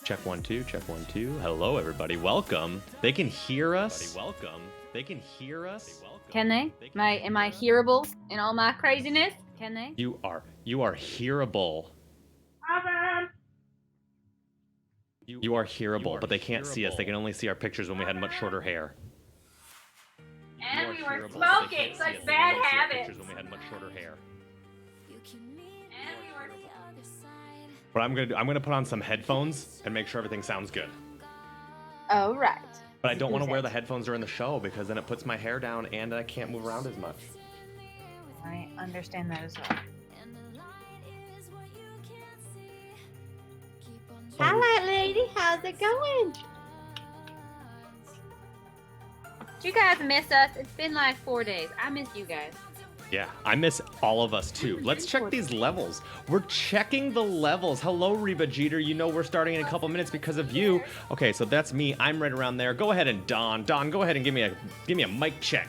Check 1 2, check 1 2. Hello, everybody. Welcome. They can hear us. Welcome. They can hear us. Can they? Am I hearable in all my craziness? Can they? You are hearable. You are hearable, but they can't see us. They can only see our pictures when we had much shorter hair. And we were smoking, such bad habits. When we had much shorter hair. And we were. What I'm gonna put on some headphones and make sure everything sounds good. Oh, right. But I don't want to wear the headphones during the show because then it puts my hair down and I can't move around as much. I understand that as well. Hi, lady. How's it going? Do you guys miss us? It's been like 4 days. I miss you guys. Yeah, I miss all of us too. Let's check these levels. We're checking the levels. Hello, Reba Jeter. You know we're starting in a couple minutes because of you. Okay, so that's me. I'm right around there. Go ahead and Don, go ahead and give me a mic check.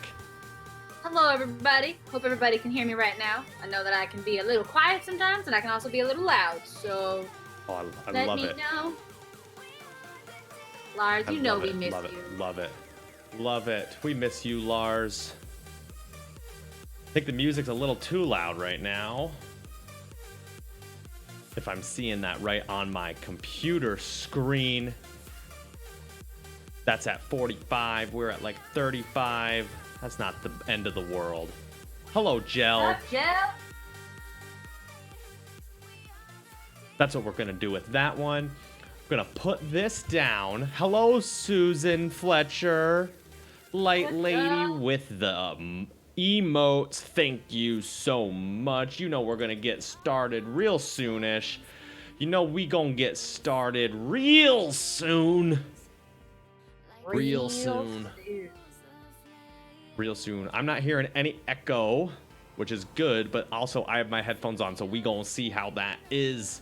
Hello, everybody. Hope everybody can hear me right now. I know that I can be a little quiet sometimes, and I can also be a little loud. So Oh, I let love me it. know. Lars, you know we miss love you. it, love it, love it. We miss you, Lars. I think the music's a little too loud right now. If I'm seeing that right on my computer screen. That's at 45. We're at like 35. That's not the end of the world. Hello, Gel. What's up, Jill? That's what we're going to do with that one. We're going to put this down. Hello, Susan Fletcher. Light What's lady up? with the emotes. Thank you so much. You know we're going to get started real soonish. You know we going to get started real soon. Real soon. Real soon. I'm not hearing any echo, which is good, but also I have my headphones on, so we gonna see how that is.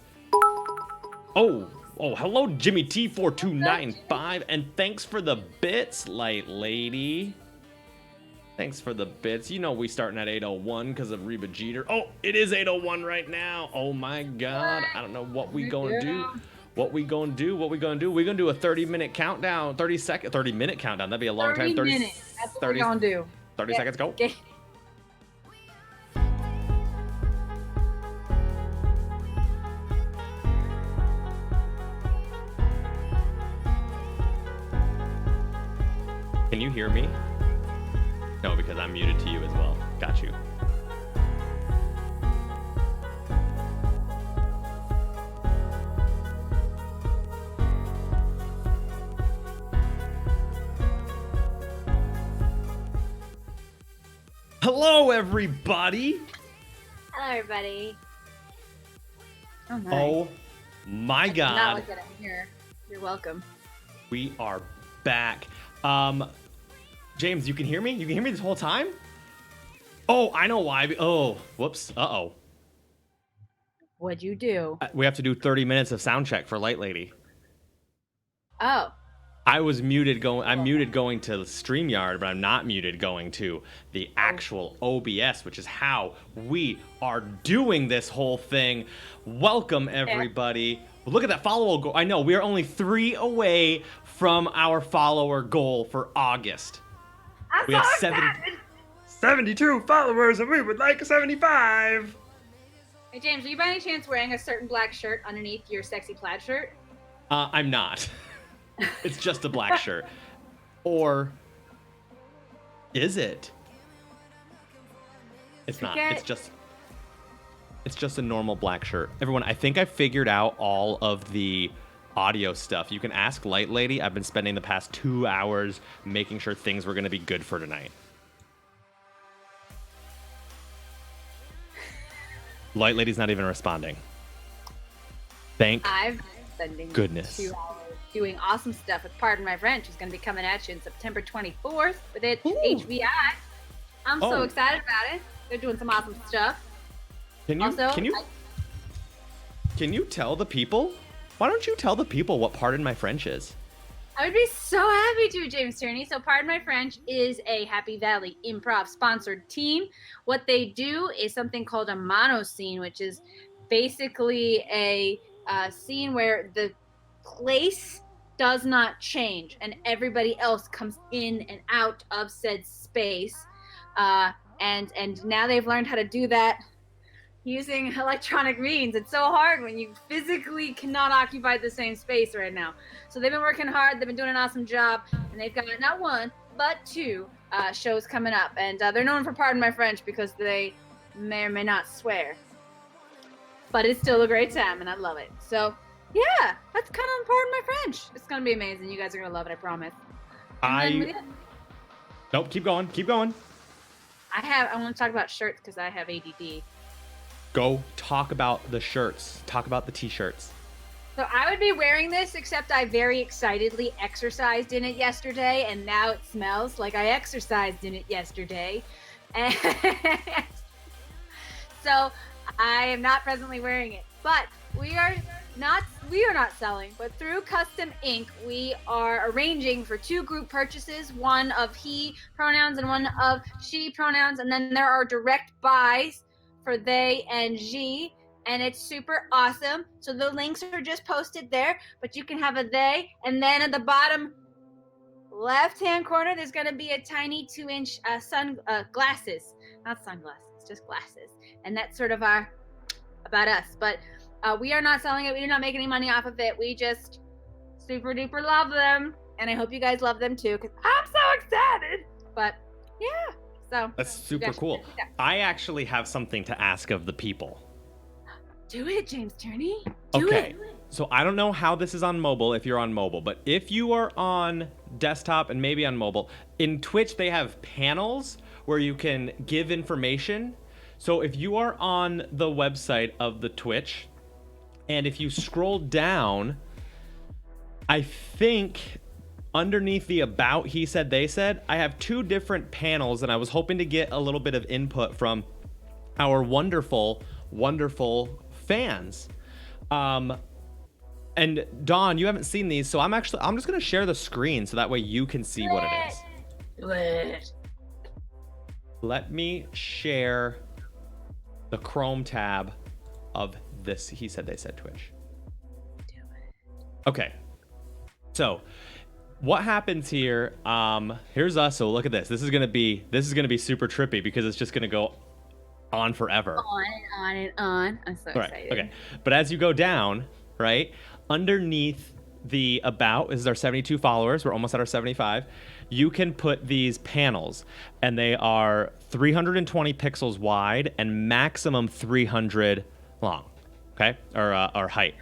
Oh, hello, Jimmy T4295, and thanks for the bits, light lady. Thanks for the bits. You know we starting at 8:01 because of Reba Jeter. Oh, it is 8:01 right now. Oh my God, I don't know what we gonna do. What we gonna do? We're gonna do a 30-minute countdown, 30-minute countdown. That'd be a long time. 30 minutes. That's what we're gonna do. 30 seconds, go. Okay. Can you hear me? No, because I'm muted to you as well. Got you. Hello, everybody. Hello, everybody. Oh, nice. Oh my Not God. like that I'm here. You're welcome. We are back. James, you can hear me? You can hear me this whole time? Oh, I know why. Oh, whoops. Uh-oh. What'd you do? We have to do 30 minutes of sound check for Light Lady. Oh. I was muted going. I'm muted going to StreamYard, but I'm not muted going to the actual OBS, which is how we are doing this whole thing. Welcome, everybody. Look at that follower goal. I know we are only 3 away from our follower goal for August. We have 72 followers, and we would like 75. Hey, James, are you by any chance wearing a certain black shirt underneath your sexy plaid shirt? I'm not. It's just a black shirt. Or is it? It's not. It's just a normal black shirt. Everyone, I think I figured out all of the audio stuff. You can ask Light Lady. I've been spending the past 2 hours making sure things were going to be good for tonight. Light Lady's not even responding. Thank I've been spending goodness. 2 hours doing awesome stuff with Pardon My French, who's going to be coming at you on September 24th with it HVI. I'm so excited about it. They're doing some awesome stuff. Can you tell the people? Why don't you tell the people what Pardon My French is? I would be so happy to, James Tierney. So Pardon My French is a Happy Valley Improv sponsored team. What they do is something called a mono scene, which is basically a scene where the place does not change, and everybody else comes in and out of said space. And now they've learned how to do that using electronic means. It's so hard when you physically cannot occupy the same space right now. So they've been working hard. They've been doing an awesome job, and they've got not one but two shows coming up. And they're known for, pardon my French, because they may or may not swear. But it's still a great time, and I love it. So yeah, that's kind of pardon my French. It's gonna be amazing. You guys are gonna love it, I promise. Nope, keep going. I want to talk about shirts because I have ADD. Go talk about the shirts. Talk about the t-shirts. So I would be wearing this, except I very excitedly exercised in it yesterday, and now it smells like I exercised in it yesterday. And so I am not presently wearing it. But we are not selling, but through Custom Ink, we are arranging for 2 group purchases, one of he pronouns and one of she pronouns, and then there are direct buys for they and she, and it's super awesome. So the links are just posted there, but you can have a they, and then at the bottom left-hand corner, there's going to be a tiny 2-inch glasses, not sunglasses, just glasses, and that's sort of our about us. But we are not selling it. We do not make any money off of it. We just super duper love them, and I hope you guys love them too, because I'm so excited. But yeah. So that's super cool. I actually have something to ask of the people. Do it, James Turney. Do it. So I don't know how this is on mobile, if you're on mobile, but if you are on desktop and maybe on mobile, in Twitch they have panels where you can give information. So if you are on the website of the Twitch, and if you scroll down, I think underneath the about, he said, they said, I have 2 different panels, and I was hoping to get a little bit of input from our wonderful, wonderful fans. And Dawn, you haven't seen these, so I'm just gonna share the screen so that way you can see what it is. Do it. Let me share the Chrome tab of this he said, they said Twitch. Do it. Okay. So what happens here, here's us. So look at this. This is gonna be super trippy because it's just gonna go on forever. On and on and on. I'm so excited. Okay. But as you go down, right, underneath the about is our 72 followers. We're almost at our 75. You can put these panels, and they are 320 pixels wide and maximum 300 long. Okay, or height.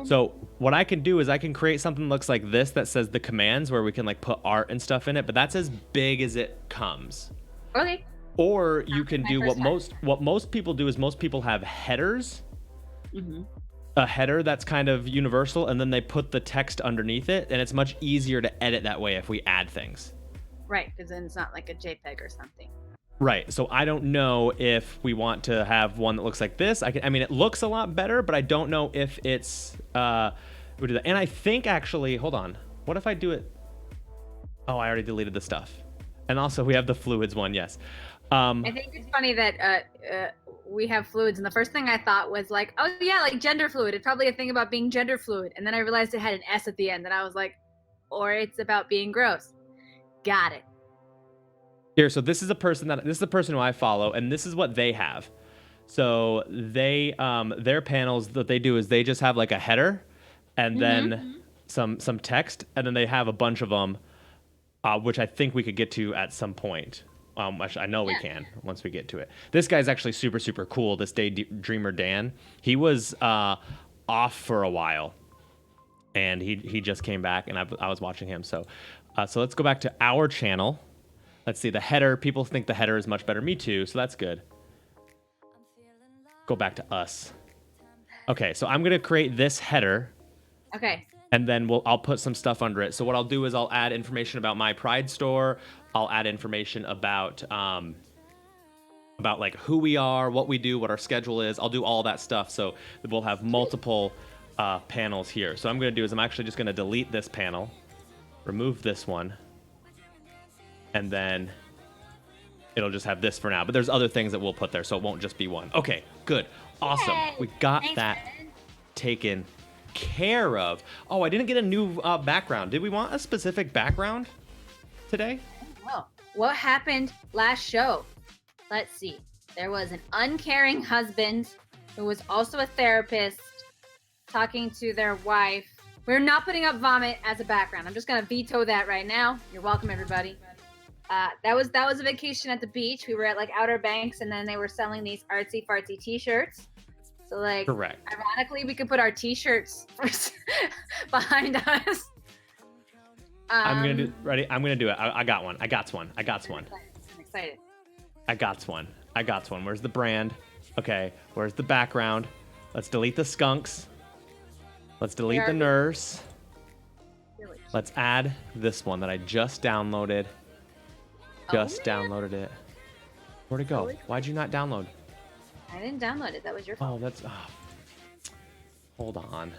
So what I can do is I can create something that looks like this that says the commands, where we can like put art and stuff in it, but that's as big as it comes. Okay. Or you can do what most people do is most people have headers. Mm-hmm. A header that's kind of universal, and then they put the text underneath it, and it's much easier to edit that way if we add things. Right, because then it's not like a JPEG or something. Right, so I don't know if we want to have one that looks like this. I mean, it looks a lot better, but I don't know if it's we do that. And I think actually, hold on, what if I do it? Oh, I already deleted the stuff. And also we have the fluids one, yes. I think it's funny that we have fluids, and the first thing I thought was like, oh yeah, like gender fluid. It's probably a thing about being gender fluid, and then I realized it had an S at the end, and I was like, or it's about being gross. Got it. Here, so this is the person who I follow, and this is what they have. So they their panels that they do is they just have like a header, and then some text, and then they have a bunch of them, which I think we could get to at some point. I know we can once we get to it. This guy's actually super, super cool. This Daydreamer Dan, he was off for a while, and he just came back, and I was watching him. So let's go back to our channel. Let's see the header. People think the header is much better. Me too. So that's good. Go back to us. Okay, so I'm gonna create this header. Okay. And then I'll put some stuff under it. So what I'll do is I'll add information about my Pride store. I'll add information about like who we are, what we do, what our schedule is. I'll do all that stuff. So we'll have multiple panels here. So what I'm going to do is I'm actually just going to delete this panel, remove this one, and then it'll just have this for now. But there's other things that we'll put there, so it won't just be one. Okay, good. Awesome. Yay. We got Thanks, that Ben. taken care of. Oh, I didn't get a new background. Did we want a specific background today? Oh, what happened last show? Let's see. There was an uncaring husband who was also a therapist talking to their wife. We're not putting up vomit as a background. I'm just gonna veto that right now. You're welcome, everybody. That was a vacation at the beach. We were at like Outer Banks, and then they were selling these artsy fartsy T-shirts. So like, Correct. Ironically, we could put our T-shirts behind us. I'm gonna do. Ready? I'm gonna do it. I got one. I got one. I'm excited. I got one. Where's the brand? Okay. Where's the background? Let's delete the skunks. Let's delete the nurse. Let's add this one that I just downloaded. Downloaded it. Where'd it go? Why'd you not download? I didn't download it. That was your fault. Oh, that's. Hold on.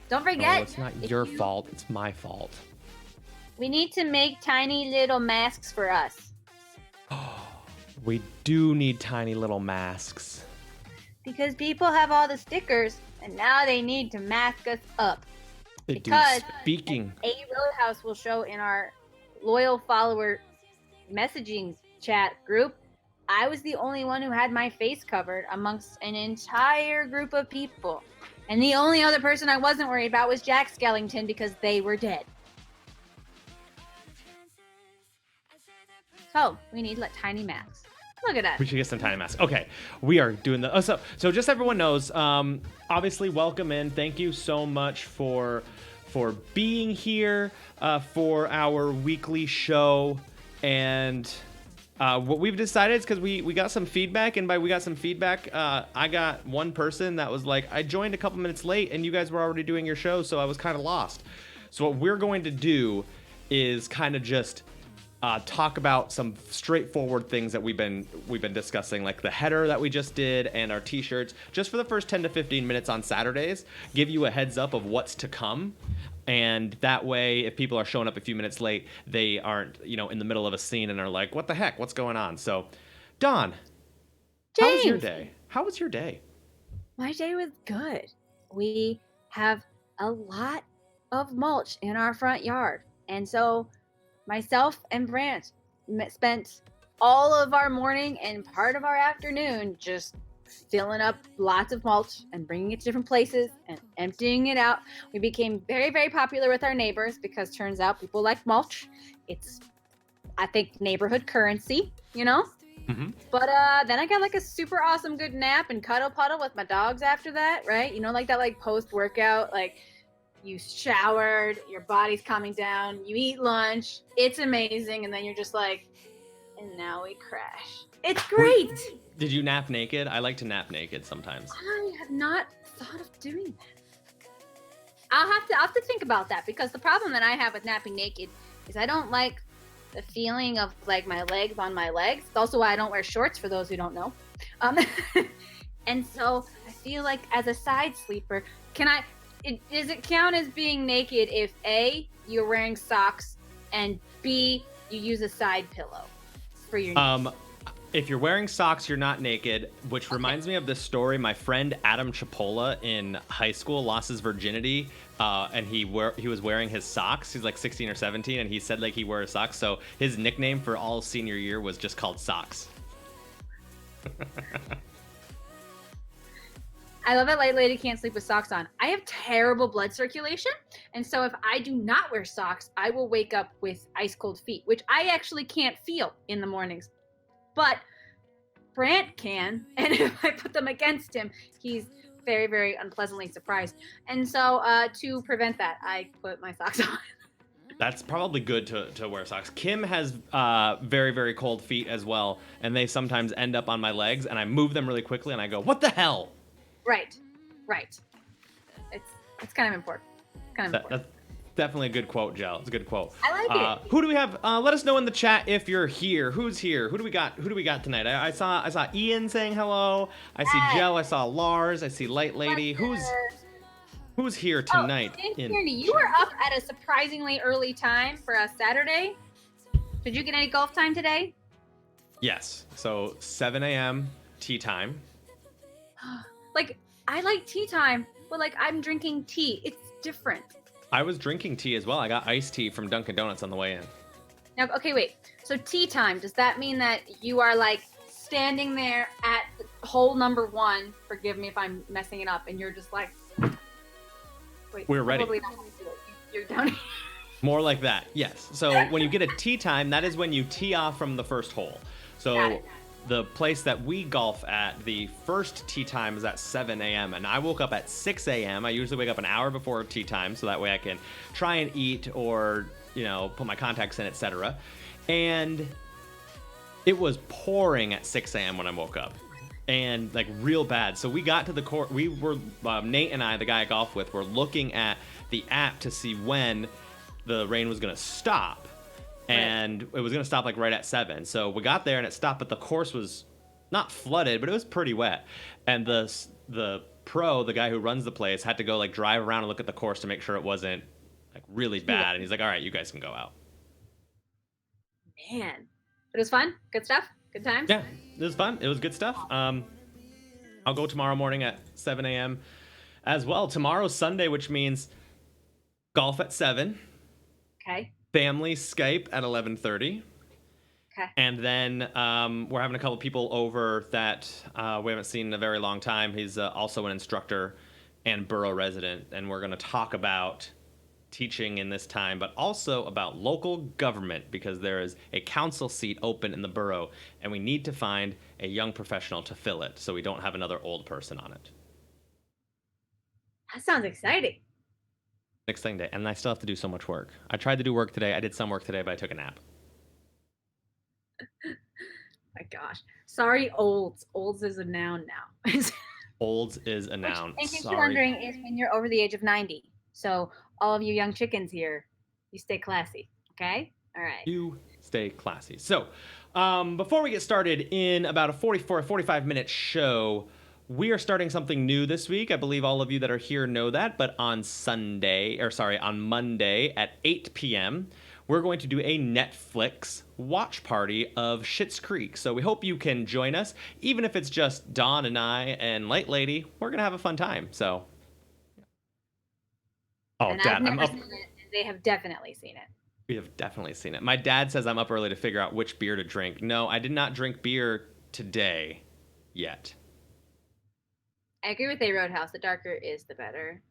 Don't forget. No, it's not your fault. It's my fault. We need to make tiny little masks for us. We do need tiny little masks. Because people have all the stickers, and now they need to mask us up. Because speaking, A Roadhouse will show in our loyal follower messaging chat group, I was the only one who had my face covered amongst an entire group of people. And the only other person I wasn't worried about was Jack Skellington because they were dead. So, we need tiny masks. Look at us. we should get some tiny masks. Okay, we are doing the. So just so everyone knows, obviously, welcome in. Thank you so much for being here for our weekly show. And what we've decided is because we got some feedback, and by we got some feedback, I got one person that was like, I joined a couple minutes late, and you guys were already doing your show, so I was kind of lost. So what we're going to do is kind of just talk about some straightforward things that we've been discussing, like the header that we just did and our t-shirts, just for the first 10 to 15 minutes on Saturdays, give you a heads up of what's to come. And that way, if people are showing up a few minutes late, they aren't, in the middle of a scene and are like, what the heck, what's going on? So, Dawn, how was your day? How was your day? My day was good. We have a lot of mulch in our front yard. And so myself and Brant spent all of our morning and part of our afternoon just filling up lots of mulch and bringing it to different places and emptying it out. We became very, very popular with our neighbors because turns out people like mulch. It's, I think, neighborhood currency, Mm-hmm. But then I got like a super awesome good nap and cuddle puddle with my dogs after that, right? Like that like post-workout, like you showered, your body's calming down, you eat lunch, it's amazing, and then you're just like, and now we crash. It's great. Did you nap naked? I like to nap naked sometimes. I have not thought of doing that. I'll have to think about that, because the problem that I have with napping naked is I don't like the feeling of like my legs on my legs. It's also why I don't wear shorts, for those who don't know. And so I feel like as a side sleeper, does it count as being naked if A, you're wearing socks, and B, you use a side pillow for your knees? If you're wearing socks, you're not naked, which reminds me of this story. My friend Adam Chipola in high school lost his virginity, and he was wearing his socks. He's like 16 or 17, and he said like he wore his socks. So his nickname for all senior year was just called Socks. I love that Light Lady can't sleep with socks on. I have terrible blood circulation, and so if I do not wear socks, I will wake up with ice cold feet, which I actually can't feel in the mornings. But Brant can, and if I put them against him, he's very, very unpleasantly surprised. And so to prevent that, I put my socks on. That's probably good to wear socks. Kim has very, very cold feet as well, and they sometimes end up on my legs, and I move them really quickly, and I go, what the hell? Right. It's kind of important. That's definitely a good quote, Jel. It's a good quote. I like it. Who do we have? Let us know in the chat if you're here. Who's here? Who do we got tonight? I saw Ian saying hello. I see Jel. I saw Lars. I see Light Lady. Who's here tonight? Tierney, you were up at a surprisingly early time for a Saturday. Did you get any golf time today? Yes. So 7 a.m. tea time. Like, I like tea time, but like I'm drinking tea. It's different. I was drinking tea as well. I got iced tea from Dunkin' Donuts on the way in. Now, okay, wait. So tea time, does that mean that you are like standing there at hole number 1? Forgive me if I'm messing it up, and you're just like, wait, We're ready. probably not gonna do it. You're down here. More like that, yes. So when you get a tea time, that is when you tee off from the first hole. Got So it. the place that we golf at, the first tee time is at 7 a.m. And I woke up at 6 a.m. I usually wake up an hour before tee time, so that way I can try and eat or, put my contacts in, etc. And it was pouring at 6 a.m. when I woke up. And like real bad. So we got to the court. We were, Nate and I, the guy I golf with, were looking at the app to see when the rain was going to stop. And it was going to stop like right at 7. So we got there and it stopped, but the course was not flooded, but it was pretty wet. And the pro, the guy who runs the place, had to go like drive around and look at the course to make sure it wasn't like really bad. And he's like, all right, you guys can go out. Man, it was fun. Good stuff. Good times. Yeah, it was fun. It was good stuff. I'll go tomorrow morning at 7 a.m. as well. Tomorrow's Sunday, which means golf at 7. Okay. Family Skype at 11:30. Okay. And then we're having a couple people over that we haven't seen in a very long time. He's also an instructor and borough resident. And we're going to talk about teaching in this time, but also about local government, because there is a council seat open in the borough and we need to find a young professional to fill it so we don't have another old person on it. That sounds exciting. Exciting day. And I still have to do so much work. I tried to do work today. I did some work today, but I took a nap. My gosh. Sorry, olds. Olds is a noun now. Olds is a noun. Which, in case Sorry. you're wondering, is when you're over the age of 90. So all of you young chickens here, you stay classy. Okay? All right. You stay classy. So before we get started in about a 45-minute show, we are starting something new this week. I believe all of you that are here know that, but on Monday at 8 p.m., we're going to do a Netflix watch party of Schitt's Creek. So we hope you can join us, even if it's just Dawn and I and Light Lady. We're gonna have a fun time. So, And Dad, I've never I'm up. seen it, and they have definitely seen it. We have definitely seen it. My dad says I'm up early to figure out which beer to drink. No, I did not drink beer today yet. I agree with A Roadhouse. The darker is the better.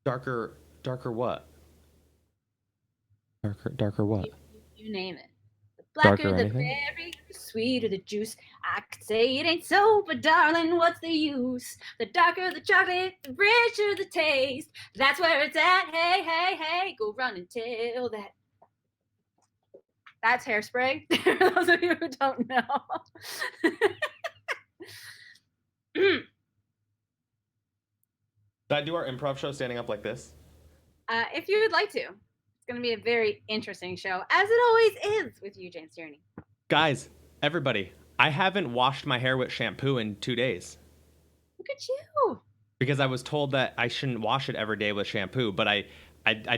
Darker what? Darker what? You name it. The blacker Darker the anything? berry, the sweeter the juice. I could say it ain't so, but darling, what's the use? The darker the chocolate, the richer the taste. That's where it's at. Hey, hey, hey, go run and tell that. That's Hairspray. For those of you who don't know. Did I do our improv show standing up like this? If you would like to. It's going to be a very interesting show, as it always is with you, James Tierney. Guys, everybody, I haven't washed my hair with shampoo in 2 days Look at you. because I was told that I shouldn't wash it every day with shampoo, but I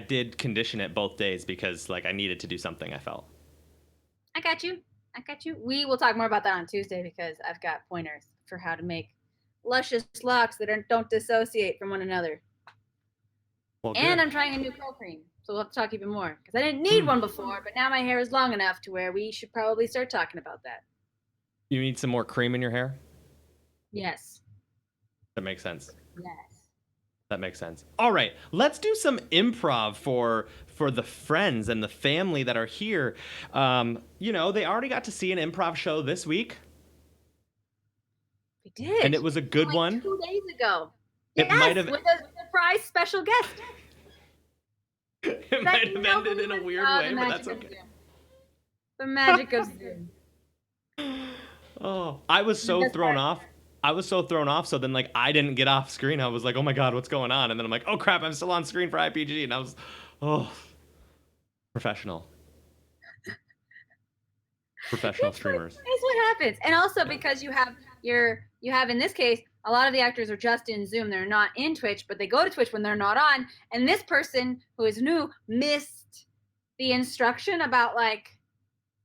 did condition it both days because like I needed to do something, I felt. I got you. We will talk more about that on Tuesday because I've got pointers for how to make luscious locks that don't dissociate from one another. Well, And good. I'm trying a new curl cream, so we'll have to talk even more because I didn't need one before, but now my hair is long enough to where we should probably start talking about that. You need some more cream in your hair? Yes. That makes sense. Yes. That makes sense. All right, let's do some improv for the friends and the family that are here. They already got to see an improv show this week, We did. and it was a good like one. 2 days ago. It Yes, might have- with a surprise special guest. It might have ended in a weird Oh, way, the but magic that's of okay. Zoom. The magic of Zoom. Oh, I was so That's thrown right. off. So then like I didn't get off screen. I was like, oh my God, what's going on? And then I'm like, oh crap, I'm still on screen for IPG. And I was, professional. Professional streamers. That's what happens. And also because you have in this case, a lot of the actors are just in Zoom. They're not in Twitch, but they go to Twitch when they're not on. And this person who is new missed the instruction about like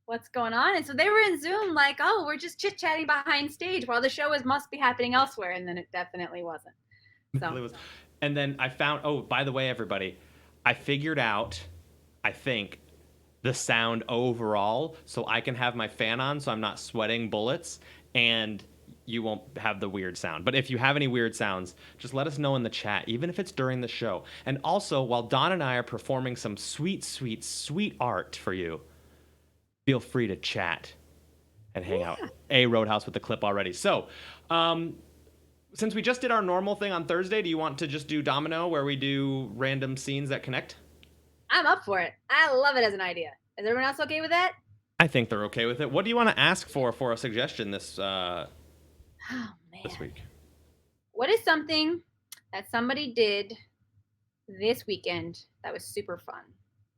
what's going on. And so they were in Zoom like, oh, we're just chit-chatting behind stage while the show must be happening elsewhere. And then it definitely wasn't. So. And then I found, oh, by the way, everybody, I figured out, I think, the sound overall so I can have my fan on so I'm not sweating bullets and you won't have the weird sound. But if you have any weird sounds, just let us know in the chat, even if it's during the show. And also, while Don and I are performing some sweet, sweet, sweet art for you, feel free to chat and hang out. Roadhouse with the clip already. So, since we just did our normal thing on Thursday, do you want to just do Domino where we do random scenes that connect? I'm up for it. I love it as an idea. Is everyone else okay with that? I think they're okay with it. What do you want to ask for a suggestion this this week? What is something that somebody did this weekend that was super fun?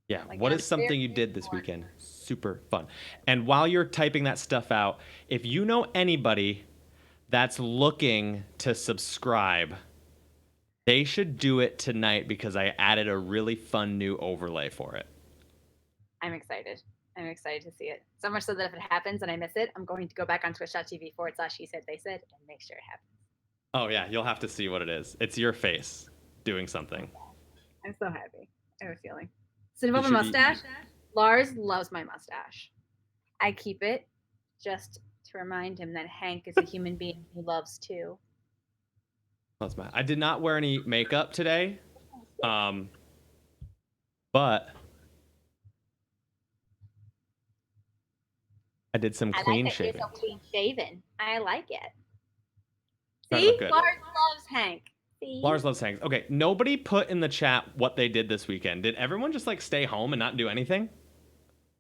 Yeah, like what is something you did this weekend? Super fun. And while you're typing that stuff out, if you know anybody that's looking to subscribe, they should do it tonight because I added a really fun new overlay for it. I'm excited. I'm excited to see it. So much so that if it happens and I miss it, I'm going to go back on twitch.tv/he-said-they-said and make sure it happens. Oh, yeah. You'll have to see what it is. It's your face doing something. I'm so happy. I have a feeling. So about my mustache, Lars loves my mustache. I keep it just to remind him that Hank is a human being he loves too. I did not wear any makeup today, but I did some clean shaving. You're so clean shaven. I like it. See, Lars loves Hank. See? Lars loves Hank. Okay, nobody put in the chat what they did this weekend. Did everyone just like stay home and not do anything?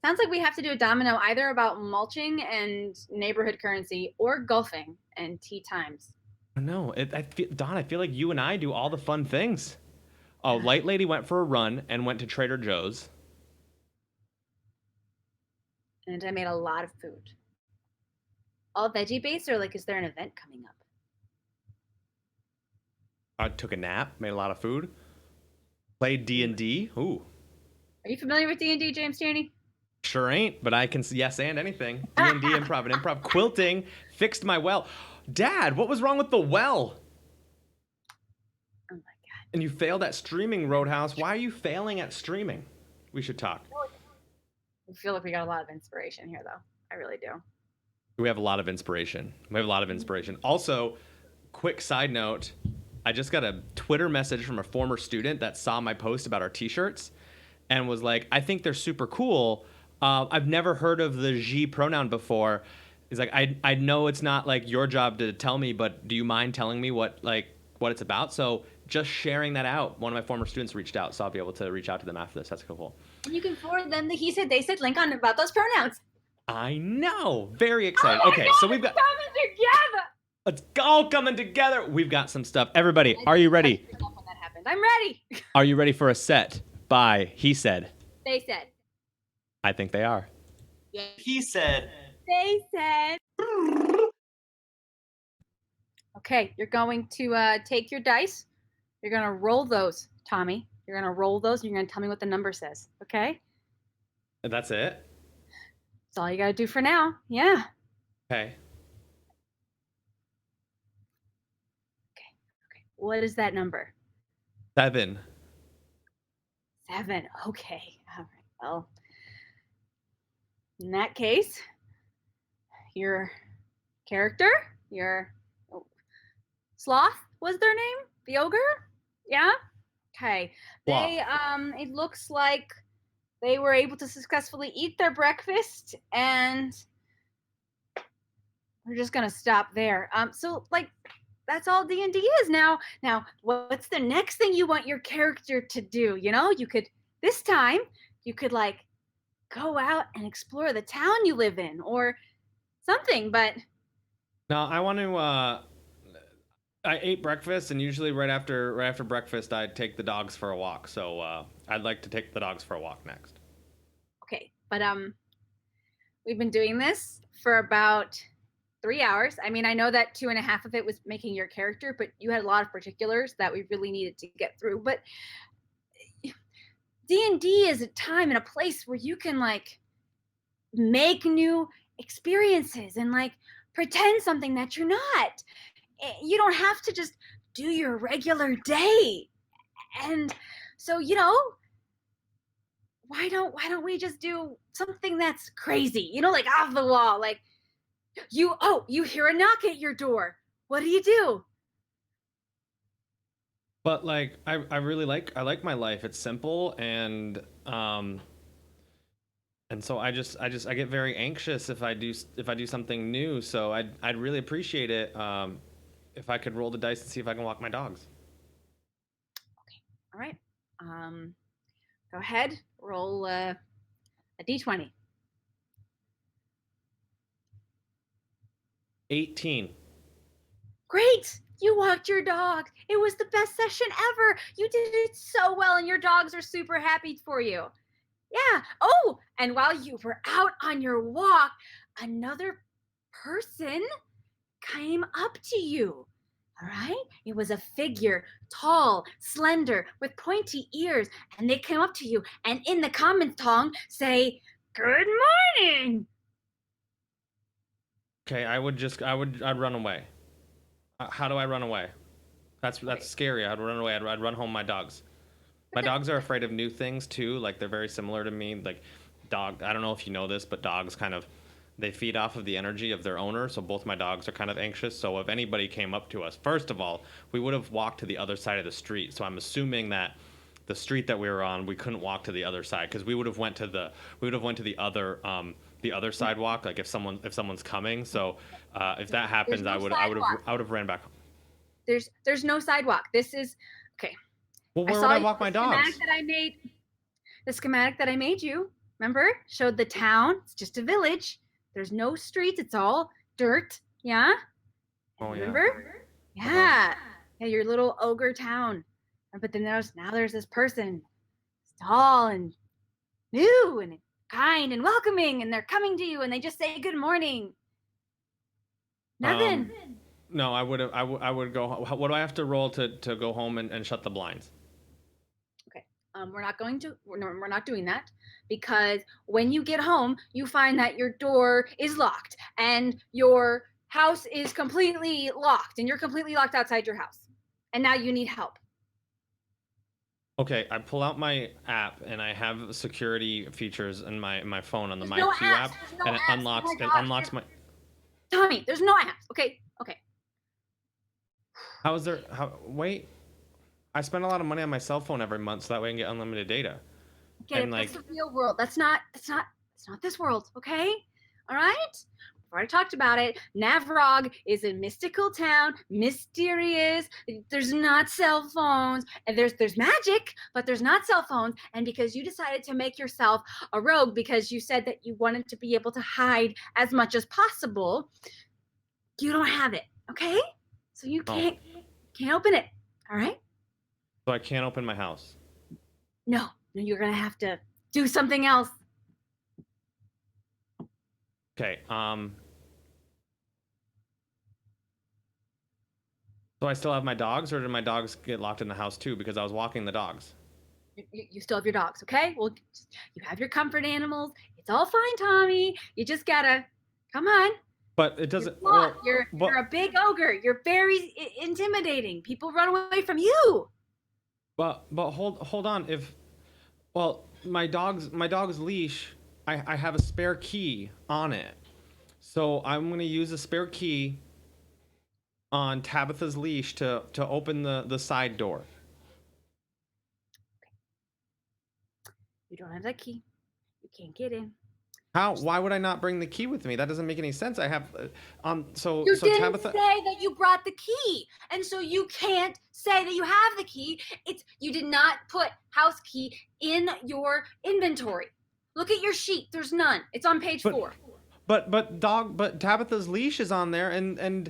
Sounds like we have to do a domino either about mulching and neighborhood currency or golfing and tea times. No, Don, I feel like you and I do all the fun things. Oh, Light Lady went for a run and went to Trader Joe's. And I made a lot of food. All veggie based, or like, is there an event coming up? I took a nap, made a lot of food. Played D&D. Ooh. Are you familiar with D&D, James Tierney? Sure ain't, but I can yes and anything. D&D, improv, and improv. Quilting, fixed my well. Dad, what was wrong with the well? Oh my God. And you failed at streaming, Roadhouse. Why are you failing at streaming? We should talk. I feel like we got a lot of inspiration here, though. I really do. We have a lot of inspiration. Also, quick side note, I just got a Twitter message from a former student that saw my post about our t-shirts and was like, I think they're super cool. I've never heard of the she pronoun before. He's like, I know it's not like your job to tell me, but do you mind telling me what it's about? So just sharing that out. One of my former students reached out, so I'll be able to reach out to them after this. That's cool. And you can forward them the he said, they said link on about those pronouns. I know. Very excited. Oh okay, God, so we've got coming together. It's all coming together. We've got some stuff. Everybody, are you ready? When that happened. I'm ready. Are you ready for a set by He Said? They said. I think they are. Yeah. He said. They said. Okay, you're going to take your dice. You're going to roll those, Tommy. You're going to roll those, and you're going to tell me what the number says, okay? That's it? That's all you got to do for now. Yeah. Okay. What is that number? 7. 7. Okay. All right. Well, in that case, your character, your Sloth was their name? The ogre? Yeah? Okay. They it looks like they were able to successfully eat their breakfast, and we're just gonna stop there. So like that's all D&D is now. Now, what's the next thing you want your character to do? You know, this time you could like go out and explore the town you live in or something, but no, I want to I ate breakfast, and usually right after breakfast I take the dogs for a walk. So I'd like to take the dogs for a walk next. Okay, but we've been doing this for about 3 hours. I mean, I know that 2.5 of it was making your character, but you had a lot of particulars that we really needed to get through. But D&D is a time and a place where you can like make new experiences and like pretend something that you're not. You don't have to just do your regular day. And so, why don't we just do something that's crazy? Like off the wall. Like you hear a knock at your door. What do? But like I really like my life. It's simple and so I get very anxious if I do something new. So I'd really appreciate it if I could roll the dice and see if I can walk my dogs. All right. Go ahead. Roll a d20. 18. Great. You walked your dog. It was the best session ever. You did it so well, and your dogs are super happy for you. Yeah. Oh, and while you were out on your walk, another person came up to you. All right. It was a figure, tall, slender, with pointy ears, and they came up to you and in the common tongue say, "Good morning." Okay, I'd run away. How do I run away? That's scary. I'd run away. I'd run home my dogs. My dogs are afraid of new things too. Like they're very similar to me. Like I don't know if you know this, but dogs kind of they feed off of the energy of their owner. So both my dogs are kind of anxious. So if anybody came up to us, first of all, we would have walked to the other side of the street. So I'm assuming that the street that we were on, we couldn't walk to the other side because we would have went to the other sidewalk. Like if someone's coming. So if that happens, no I would have ran back. There's no sidewalk. This is okay. Well, where would I walk my dogs? The schematic that I made you, remember? Showed the town. It's just a village. There's no streets. It's all dirt. Yeah? Oh, yeah. Remember? Yeah. Yeah, your little ogre town. But then there's this person. It's tall and new and kind and welcoming, and they're coming to you and they just say good morning. Nothing. No, I would go. What do I have to roll to go home and shut the blinds? Okay. We're not doing that because when you get home, you find that your door is locked and your house is completely locked and you're completely locked outside your house. And now you need help. Okay, I pull out my app and I have security features in my phone on the There's My no Q apps. app, There's no and it apps. unlocks Oh my gosh, my. Tommy, there's no apps. Okay. How is there? Wait, I spend a lot of money on my cell phone every month so that way I can get unlimited data. Get And it? That's the real world. That's not this world. Okay. All right. We've already talked about it. Navrog is a mystical town, mysterious. There's not cell phones, and there's magic, but there's not cell phones. And because you decided to make yourself a rogue because you said that you wanted to be able to hide as much as possible, you don't have it. Okay. So you can't open it. All right. So I can't open my house. No, you're gonna have to do something else. Okay. So I still have my dogs, or did my dogs get locked in the house too? Because I was walking the dogs. You still have your dogs, okay? Well, you have your comfort animals. It's all fine, Tommy. You just gotta come on. But it doesn't. You're a big ogre. You're very intimidating. People run away from you. But hold on. My dog's leash, I have a spare key on it, so I'm gonna use a spare key on Tabitha's leash to open the side door. You don't have that key. You can't get in. How? Why would I not bring the key with me? That doesn't make any sense. I have so you so didn't Tabitha. Say that you brought the key, and so you can't say that you have the key. You did not put house key in your inventory. Look at your sheet. There's none. It's on page 4. But Tabitha's leash is on there, and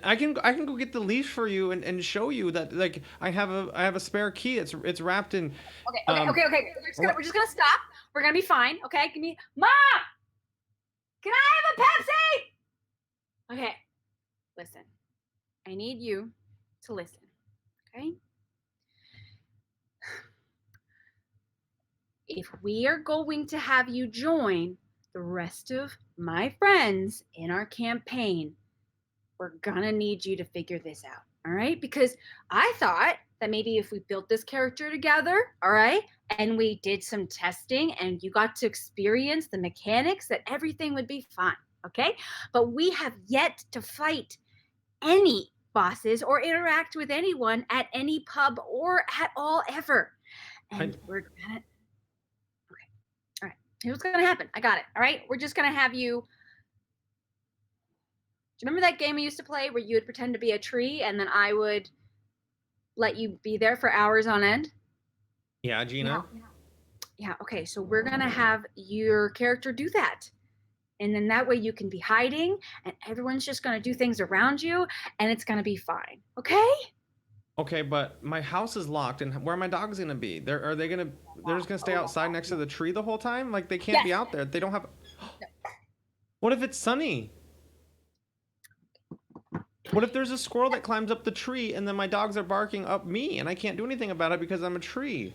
I can go get the leash for you and show you that like I have a spare key. It's wrapped in. Okay. We're just gonna stop. We're gonna be fine. Okay. Give me, Mom. Can I have a Pepsi? Okay. Listen. I need you to listen. Okay. If we are going to have you join the rest of my friends in our campaign, we're gonna need you to figure this out. All right? Because I thought that maybe if we built this character together, all right, and we did some testing and you got to experience the mechanics, that everything would be fine. Okay? But we have yet to fight any bosses or interact with anyone at any pub or at all ever. And we're gonna, okay, all right, here's what's gonna happen. I got it. All right, we're just gonna have you. Do you remember that game we used to play where you would pretend to be a tree and then I would let you be there for hours on end? Yeah, Gina. Yeah, okay, so we're gonna have your character do that. And then that way you can be hiding and everyone's just gonna do things around you and it's gonna be fine. Okay? Okay, but my house is locked, and where are my dogs gonna be? They're just gonna stay outside next to the tree the whole time? Like they can't be out there. They don't have. What if it's sunny? What if there's a squirrel that climbs up the tree and then my dogs are barking up me and I can't do anything about it because I'm a tree?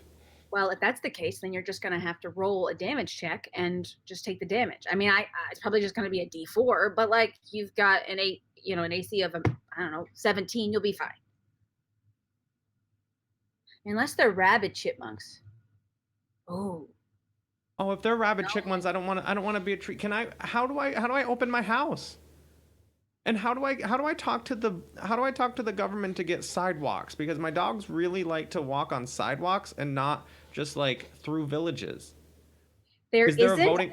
Well, if that's the case, then you're just going to have to roll a damage check and just take the damage. I mean, it's probably just going to be a D4, but like you've got an AC of I don't know, 17, you'll be fine. Unless they're rabid chipmunks. Oh. Oh, if they're rabid chipmunks, I don't want to be a tree. How do I open my house? And how do I talk to the government to get sidewalks? Because my dogs really like to walk on sidewalks and not just like through villages. There Is there a voting?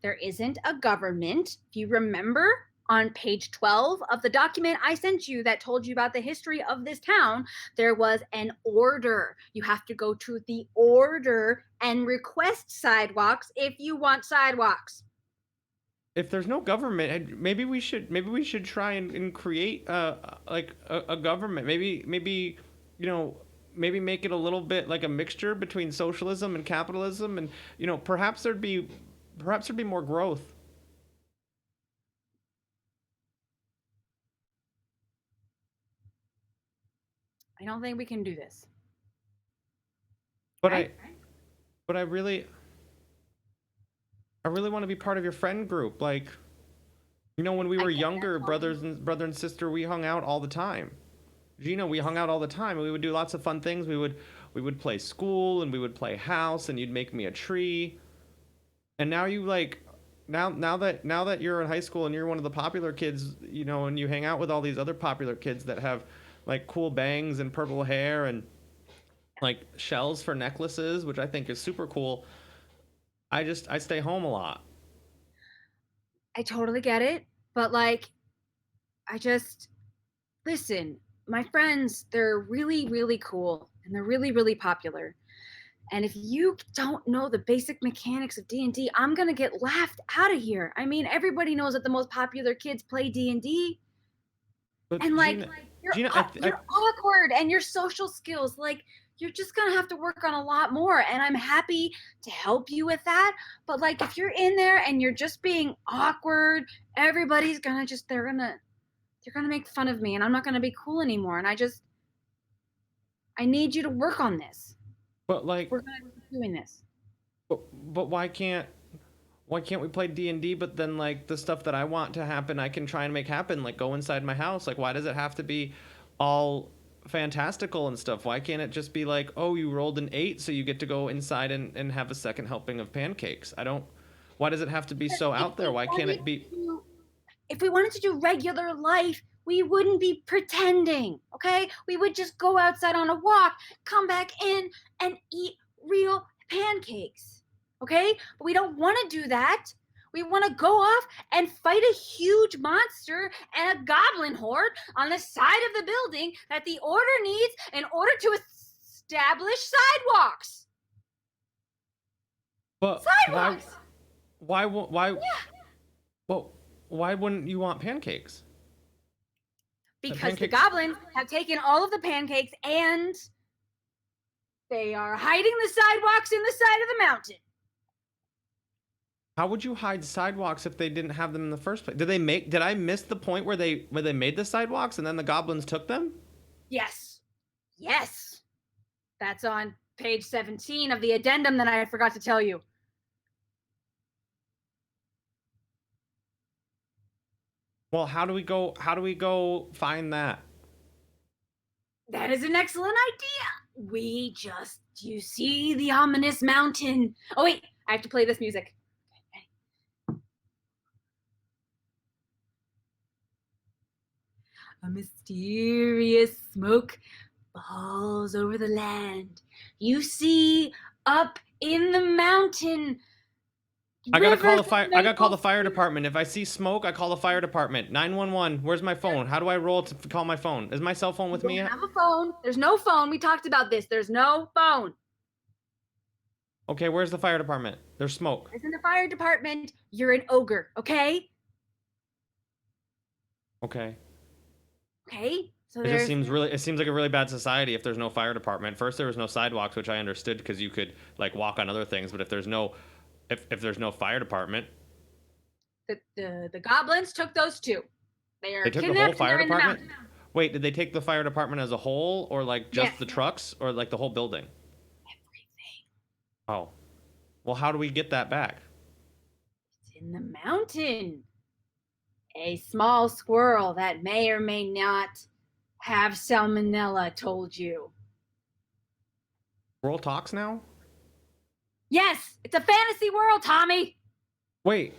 There isn't a government. If you remember on page 12 of the document I sent you that told you about the history of this town, there was an order. You have to go to the order and request sidewalks if you want sidewalks. If there's no government, maybe we should try and create a government. Maybe maybe make it a little bit like a mixture between socialism and capitalism, and perhaps there'd be more growth. I don't think we can do this. But I really want to be part of your friend group. Like, when we were younger, brother and sister, we hung out all the time. Gina, we hung out all the time, and we would do lots of fun things. We would play school, and we would play house, and you'd make me a tree. And now you now that you're in high school and you're one of the popular kids, and you hang out with all these other popular kids that have like cool bangs and purple hair and like shells for necklaces, which I think is super cool. I stay home a lot. I totally get it, but like, listen, my friends, they're really, really cool and they're really, really popular. And if you don't know the basic mechanics of D&D, I'm going to get laughed out of here. I mean, everybody knows that the most popular kids play D&D. And like, you're awkward and your social skills, like, you're just going to have to work on a lot more. And I'm happy to help you with that. But like, if you're in there and you're just being awkward, everybody's going to they're going to make fun of me and I'm not going to be cool anymore. And I need you to work on this. But like, we're going to keep doing this. But why can't we play D&D, but then like the stuff that I want to happen, I can try and make happen, like go inside my house. Like, why does it have to be all fantastical and stuff? Why can't it just be like, oh, you rolled an 8, so you get to go inside and have a second helping of pancakes? Why does it have to be so out there? Why can't it be? If we wanted to do regular life, we wouldn't be pretending, okay? We would just go outside on a walk, come back in, and eat real pancakes, okay? But we don't want to do that. We want to go off and fight a huge monster and a goblin horde on the side of the building that the order needs in order to establish sidewalks. But sidewalks. Why? Well, why wouldn't you want pancakes? Because the goblins have taken all of the pancakes and they are hiding the sidewalks in the side of the mountain. How would you hide sidewalks if they didn't have them in the first place? Did I miss the point where they made the sidewalks and then the goblins took them? Yes. That's on page 17 of the addendum that I forgot to tell you. Well, how do we go? How do we go find that? That is an excellent idea. You see the ominous mountain. Oh, wait, I have to play this music. A mysterious smoke falls over the land. You see up in the mountain. I gotta call the fire. I gotta call the fire department. If I see smoke, I call the fire department. 911. Where's my phone? How do I roll to call my phone? Is my cell phone with me You yet? have a phone. There's no phone. We talked about this. There's no phone. Okay, where's the fire department? There's smoke. It's in the fire department. You're an ogre, okay? Okay. Okay? So It just seems really. It seems like a really bad society if there's no fire department. First, there was no sidewalks, which I understood because you could like walk on other things. But if there's no, if there's no fire department, the goblins took those two. They are they took the kidnapped whole and they're fire in the department. mountain. Wait, did they take the fire department as a whole, or like just Yes. the trucks, or like the whole building? Everything. Oh, well, how do we get that back? It's in the mountain. A small squirrel that may or may not have salmonella told you. Squirrel talks now? Yes, it's a fantasy world, Tommy. Wait,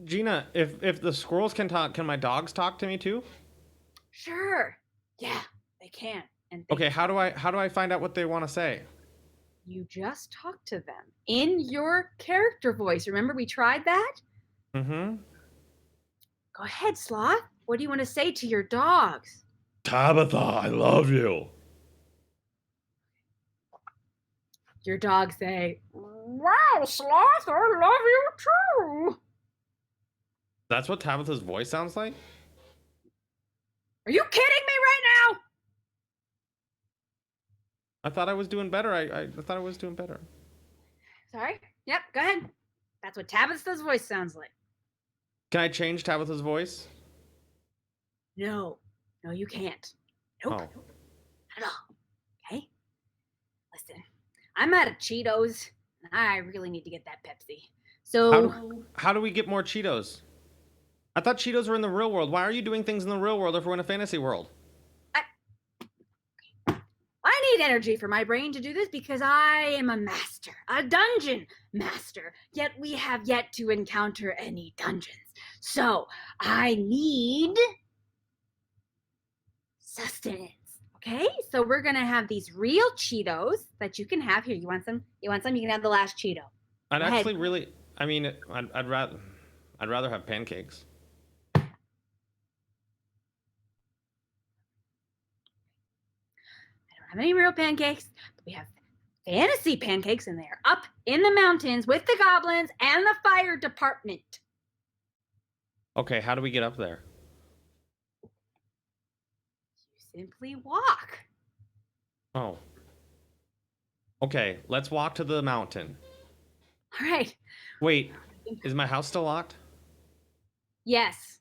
Gina, if the squirrels can talk, can my dogs talk to me too? Sure. Yeah, they can. And they Okay, how do I find out what they want to say? You just talk to them in your character voice. Remember we tried that? Mm-hmm. Go ahead, Sloth. What do you want to say to your dogs? Tabitha, I love you. Your dogs say, "Wow, Sloth, I love you too." That's what Tabitha's voice sounds like? Are you kidding me right now? I thought I was doing better. I thought I was doing better. Sorry. Yep, go ahead. That's what Tabitha's voice sounds like. Can I change Tabitha's voice? No. No, you can't. Nope. Oh. Not at all. Okay? Listen, I'm out of Cheetos, and I really need to get that Pepsi. So How do we get more Cheetos? I thought Cheetos were in the real world. Why are you doing things in the real world if we're in a fantasy world? I need energy for my brain to do this because I am a master, a dungeon master. Yet we have yet to encounter any dungeons. So I need sustenance. Okay, so we're gonna have these real Cheetos that you can have here. You want some? You want some? You can have the last Cheeto. I'd Go ahead. actually really. I mean, I'd rather have pancakes. I don't have any real pancakes, but we have fantasy pancakes, and they are up in the mountains with the goblins and the fire department. Okay, how do we get up there? You simply walk. Oh. Okay, let's walk to the mountain. All right. Wait, is my house still locked? Yes.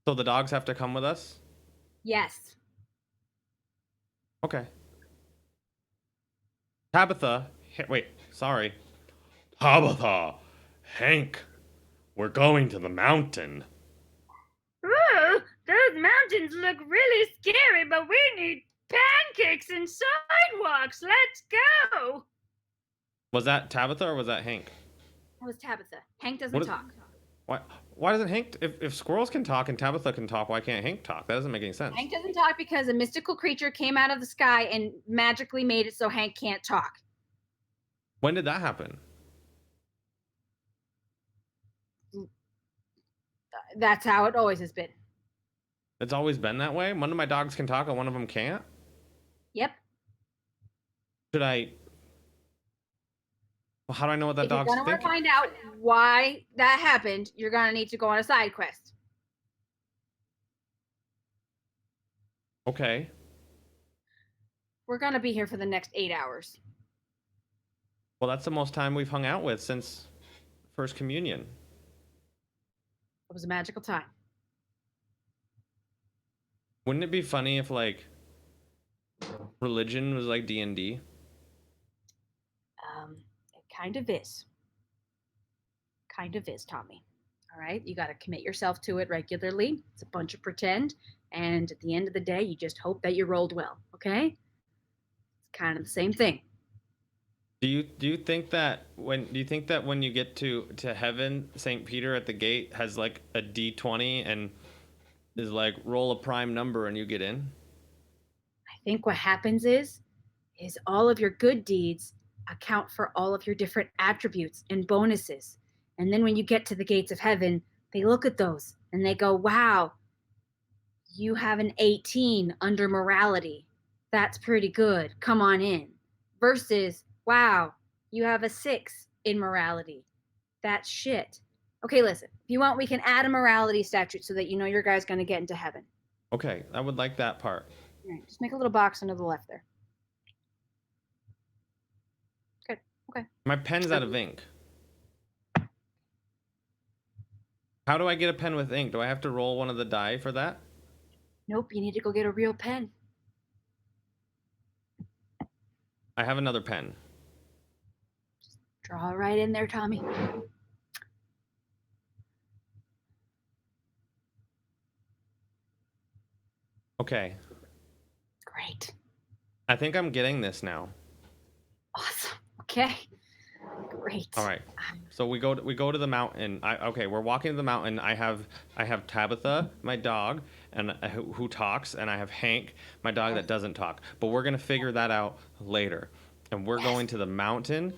So the dogs have to come with us? Yes. Okay. Tabitha, wait, sorry. Tabitha, Hank, we're going to the mountain. Ooh, those mountains look really scary, but we need pancakes and sidewalks. Let's go. Was that Tabitha or was that Hank? That was Tabitha. Hank doesn't What is- talk. Why doesn't Hank, if squirrels can talk and Tabitha can talk, why can't Hank talk? That doesn't make any sense. Hank doesn't talk because a mystical creature came out of the sky and magically made it so Hank can't talk. When did that happen? That's how it always has been. It's always been that way? One of my dogs can talk and one of them can't? Yep. Should I... Well, how do I know what that If you're dog's gonna want to thinking? find out why that happened, you're gonna need to go on a side quest. Okay. We're gonna be here for the next 8 hours. Well, that's the most time we've hung out with since First Communion. It was a magical time. Wouldn't it be funny if, like, religion was like D&D? It kind of is. Kind of is, Tommy. All All right, you got to commit yourself to it regularly. It's a bunch of pretend, and at the end of the day, you just hope that you rolled well. Okay, it's kind of the same thing. Do you think that when you get to heaven, Saint Peter at the gate has like a D20 and is like roll a prime number and you get in? I think what happens is all of your good deeds account for all of your different attributes and bonuses. And then when you get to the gates of heaven, they look at those and they go, "Wow, you have an 18 under morality. That's pretty good. Come on in." Versus, "Wow, you have a 6 in morality. That's shit." Okay, listen. If you want, we can add a morality statute so that you know your guy's going to get into heaven. Okay, I would like that part. All right, just make a little box under the left there. Good. Okay. My pen's out of ink. How do I get a pen with ink? Do I have to roll one of the die for that? Nope, you need to go get a real pen. I have another pen. Draw right in there, Tommy. Okay. Great. I think I'm getting this now. Awesome. Okay. Great. All right. So we go to the mountain. Okay, we're walking to the mountain. I have Tabitha, my dog, and who talks, and I have Hank, my dog that doesn't talk. But we're gonna figure that out later. And we're going to the mountain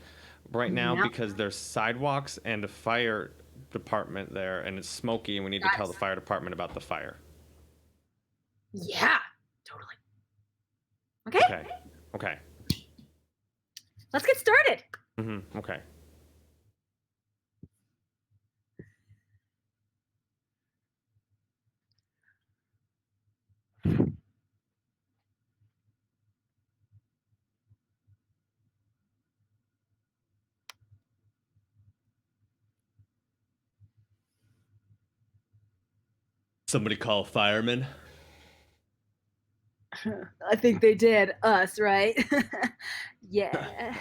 right now because there's sidewalks and a fire department there, and it's smoky, and we need to tell the fire department about the fire. Yeah, totally. Okay. Okay. Okay. Let's get started. Okay. Somebody call a fireman. I think they did. Us, right? Yeah.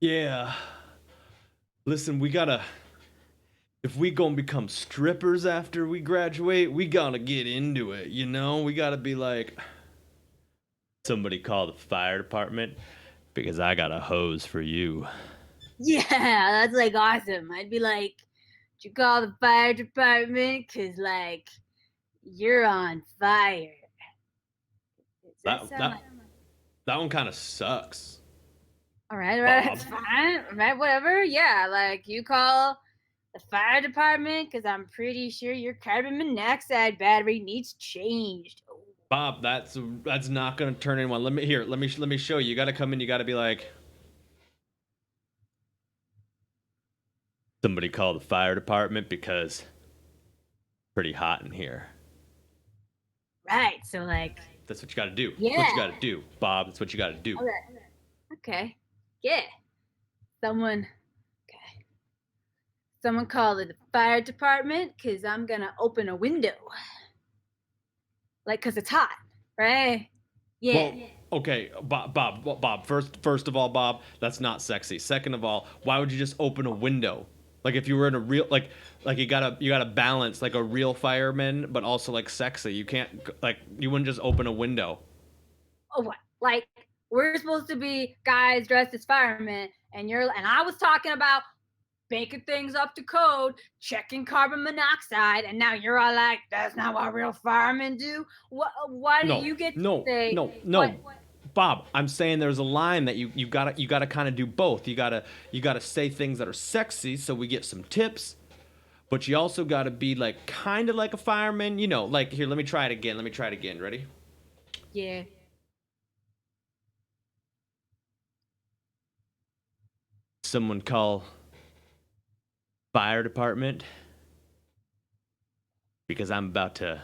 Yeah. Listen, if we gonna become strippers after we graduate, we gotta get into it, you know? We gotta be like, somebody call the fire department because I got a hose for you. Yeah, that's like awesome. I'd be like, "Did you call the fire department? Cause like, you're on fire." Does That sound that one kind of sucks. all right, that's Bob. fine. All right, whatever. Yeah, like you call the fire department because I'm pretty sure your carbon monoxide battery needs changed. Oh. Bob, that's not gonna turn in one. Let me show you. You gotta come in. You gotta be like, somebody call the fire department because it's pretty hot in here. Right. So like. That's what you gotta do. Yeah. That's what you gotta do, Bob. That's what you gotta do. All right. Okay. Yeah. Someone call the fire department because I'm gonna open a window. Like, cause it's hot, right? Yeah. Well, okay, Bob. First of all, Bob, that's not sexy. Second of all, why would you just open a window? Like if you were in a real like you gotta balance like a real fireman, but also like sexy. You can't like you wouldn't just open a window. Oh, what? Like we're supposed to be guys dressed as firemen, and I was talking about making things up to code, checking carbon monoxide, and now you're all like, "That's not what real firemen do." Why do you get to say? No. What? Bob, I'm saying there's a line that you gotta kind of do both. You gotta say things that are sexy so we get some tips, but you also gotta be like kind of like a fireman. You know, like here. Let me try it again. Ready? Yeah. Someone call fire department because I'm about to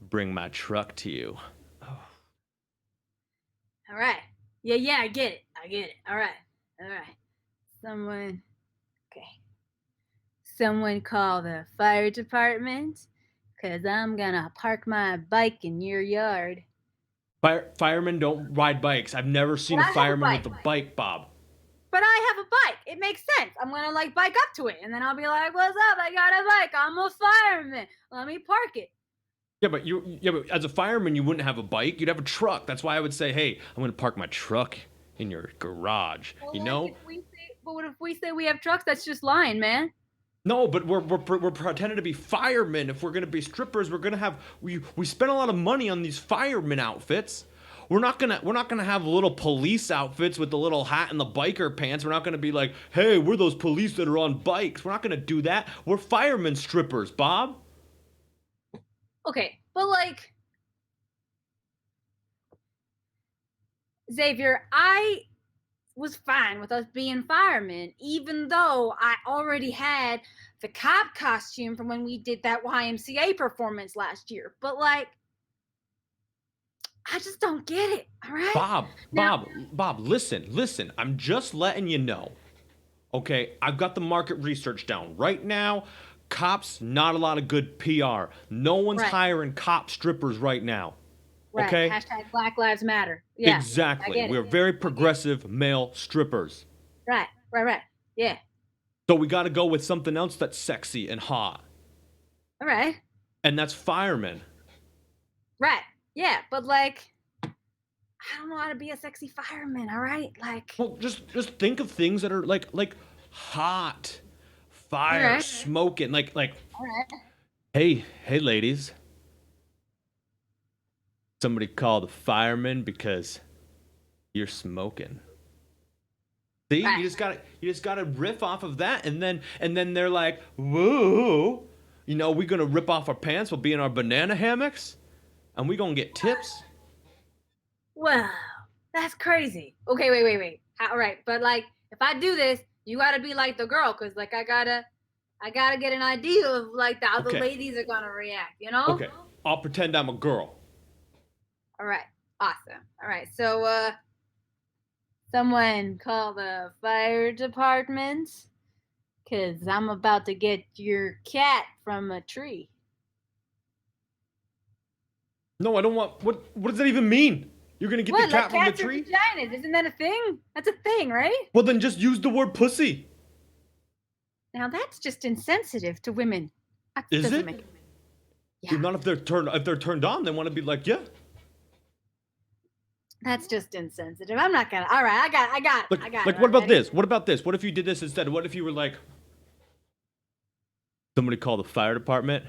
bring my truck to you. All right. Yeah, I get it. All right. Someone call the fire department because I'm gonna park my bike in your yard. Firemen don't ride bikes. I've never seen But I a have a fireman bike. with a bike, Bob. but I have a bike. It makes sense. I'm gonna like bike up to it, and then I'll be like, "What's up? I got a bike. I'm a fireman. Let me park it." Yeah, but as a fireman, you wouldn't have a bike. You'd have a truck. That's why I would say, hey, I'm gonna park my truck in your garage. Well, You like know? if we say, but what if we say we have trucks? That's just lying, man. No, but we're pretending to be firemen. If we're gonna be strippers, we're gonna have we spend a lot of money on these fireman outfits. We're not gonna have little police outfits with the little hat and the biker pants. We're not gonna be like, hey, we're those police that are on bikes. We're not gonna do that. We're firemen strippers, Bob. Okay, but like Xavier, I was fine with us being firemen, even though I already had the cop costume from when we did that YMCA performance last year. But like, I just don't get it. All right. Bob, listen. I'm just letting you know. Okay, I've got the market research down. Right now, cops, not a lot of good PR. No one's Right. hiring cop strippers right now. Right. Okay? Hashtag Black Lives Matter. Yeah. I Exactly. get it. We're very progressive male strippers. Right. Yeah. So we got to go with something else that's sexy and hot. All right. And that's firemen. Right. Yeah. But like, I don't know how to be a sexy fireman. All right. Like. Well, just think of things that are like hot, fire, Alright. smoking. Like All right. hey ladies. Somebody call the fireman because you're smoking. See, Right. you just gotta riff off of that, and then they're like, whoa, we're gonna rip off our pants. We'll be in our banana hammocks, and we gonna get tips. Wow, that's crazy. Okay, wait. All right, but like, if I do this, you gotta be like the girl, cause like I gotta get an idea of like how the Okay. ladies are gonna react. You know? Okay, I'll pretend I'm a girl. All right. Awesome. All right. So, someone call the fire department, cause I'm about to get your cat from a tree. No, I don't want. What does that even mean? You're gonna get What? the cat Like from the cats and tree? vaginas? Isn't that a thing? That's a thing, right? Well, then just use the word pussy. Now that's just insensitive to women. That Is doesn't it? make- Yeah. Not if they're turned on. They want to be like, yeah. That's just insensitive. I'm not gonna. All right, I got it. Like, I got like it. what about Ready? this? What about this? What if you did this instead? What if you were like, somebody call the fire department,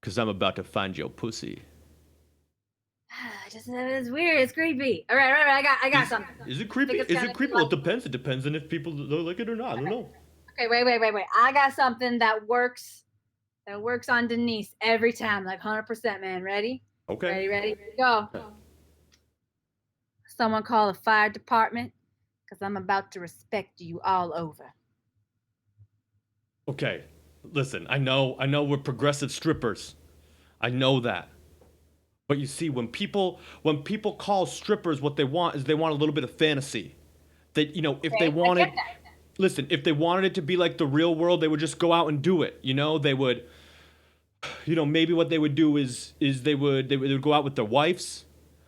cause I'm about to find your pussy. It's weird. It's creepy. All right. I got something. Is it creepy? Think it's Is gonna it be creepy? like- Well, it depends. It depends on if people like it or not. I don't know. Okay, wait. I got something that works. That works on Denise every time, like 100%, man. Ready? Okay. Ready? Go. Someone call the fire department, cause I'm about to respect you all over. Okay. Listen, I know we're progressive strippers. I know that. But you see, when people call strippers, what they want is they want a little bit of fantasy. That if they Okay, I wanted, get that. listen, if they wanted it to be like the real world, they would just go out and do it. They would, maybe what they would do is they would go out with their wives,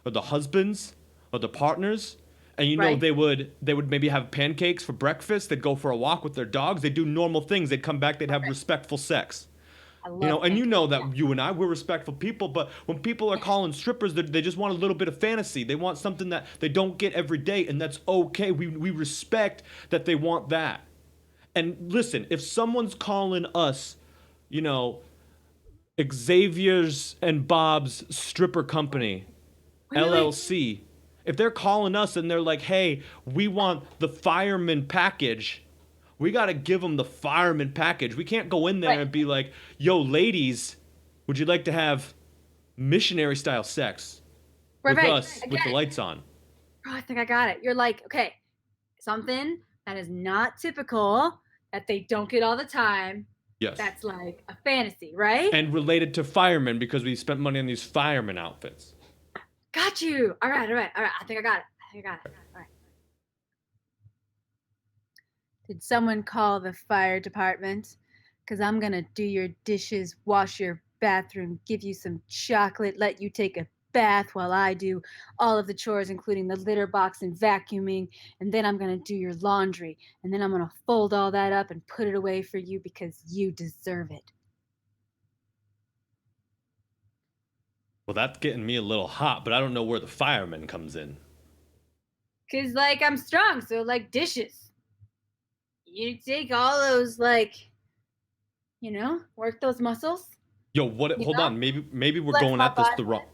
or the husbands, or the partners, and Right. they would maybe have pancakes for breakfast. They'd go for a walk with their dogs. They'd do normal things. They'd come back. They'd have respectful sex. I love And pancakes. that you and I, we're respectful people, but when people are calling strippers, they just want a little bit of fantasy. They want something that they don't get every day, and that's okay. We respect that they want that. And listen, if someone's calling us, Xavier's and Bob's stripper company, Really? LLC, if they're calling us and they're like, hey, we want the fireman package, we got to give them the fireman package. We can't go in there Right. and be like, yo, ladies, would you like to have missionary style sex with Right. us I with get the it. lights on? Oh, I think I got it. You're like, okay, something that is not typical, that they don't get all the time. Yes. That's like a fantasy, right? And related to firemen because we spent money on these fireman outfits. Got you. All right. I think I got it. All right. Did someone call the fire department? Because I'm going to do your dishes, wash your bathroom, give you some chocolate, let you take a bath while I do all of the chores, including the litter box and vacuuming. And then I'm going to do your laundry. And then I'm going to fold all that up and put it away for you because you deserve it. Well, that's getting me a little hot, but I don't know where the fireman comes in. Because, like, I'm strong. So, like, dishes. You take all those, like, work those muscles. Yo, what? You Hold know? on. Maybe we're Flex going my at this body. the wrong.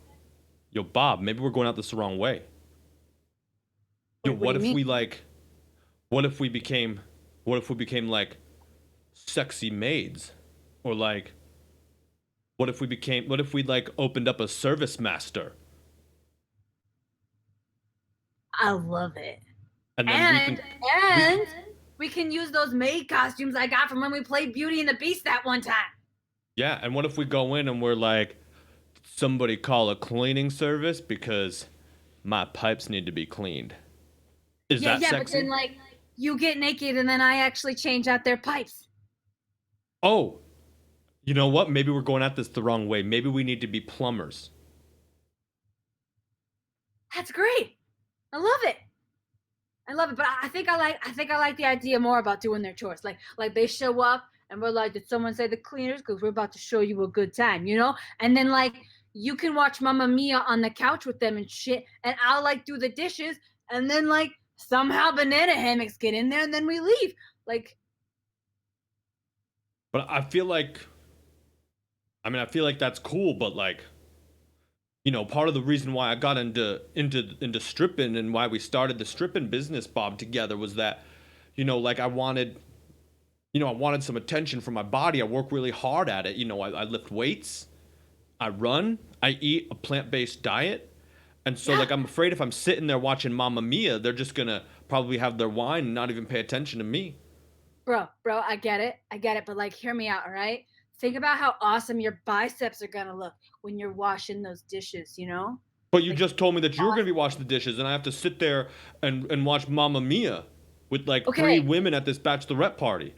Yo, Bob. Maybe we're going at this the wrong way. Yo, Wait, what do you mean? What if we became? What if we became like sexy maids, or like? What if we became? What if we like opened up a service master, I love it. and then And we can, we can use those maid costumes I got from when we played Beauty and the Beast that one time. yeah. And what if we go in and we're like, somebody call a cleaning service because my pipes need to be cleaned. Is that But sexy? then like you get naked and then I actually change out their pipes. Oh, you know what? Maybe we're going at this the wrong way. Maybe we need to be plumbers. That's great. I love it. But I think I like the idea more about doing their chores. Like they show up and we're like, did someone say the cleaners? Because we're about to show you a good time, you know? And then like you can watch Mamma Mia on the couch with them and shit, and I'll like do the dishes, and then like somehow banana hammocks get in there and then we leave. Like, But I feel like, I feel like that's cool, but like, part of the reason why I got into stripping and why we started the stripping business, Bob, together was that, like I wanted some attention from my body. I work really hard at it. I lift weights, I run, I eat a plant-based diet. And so Yeah. like I'm afraid if I'm sitting there watching Mamma Mia, they're just gonna probably have their wine and not even pay attention to me. bro, I get it. But like hear me out, all right? Think about how awesome your biceps are gonna look when you're washing those dishes, you know? But you Like, just told me that you were gonna be washing the dishes and I have to sit there and watch Mamma Mia with like three okay, women at this bachelorette party.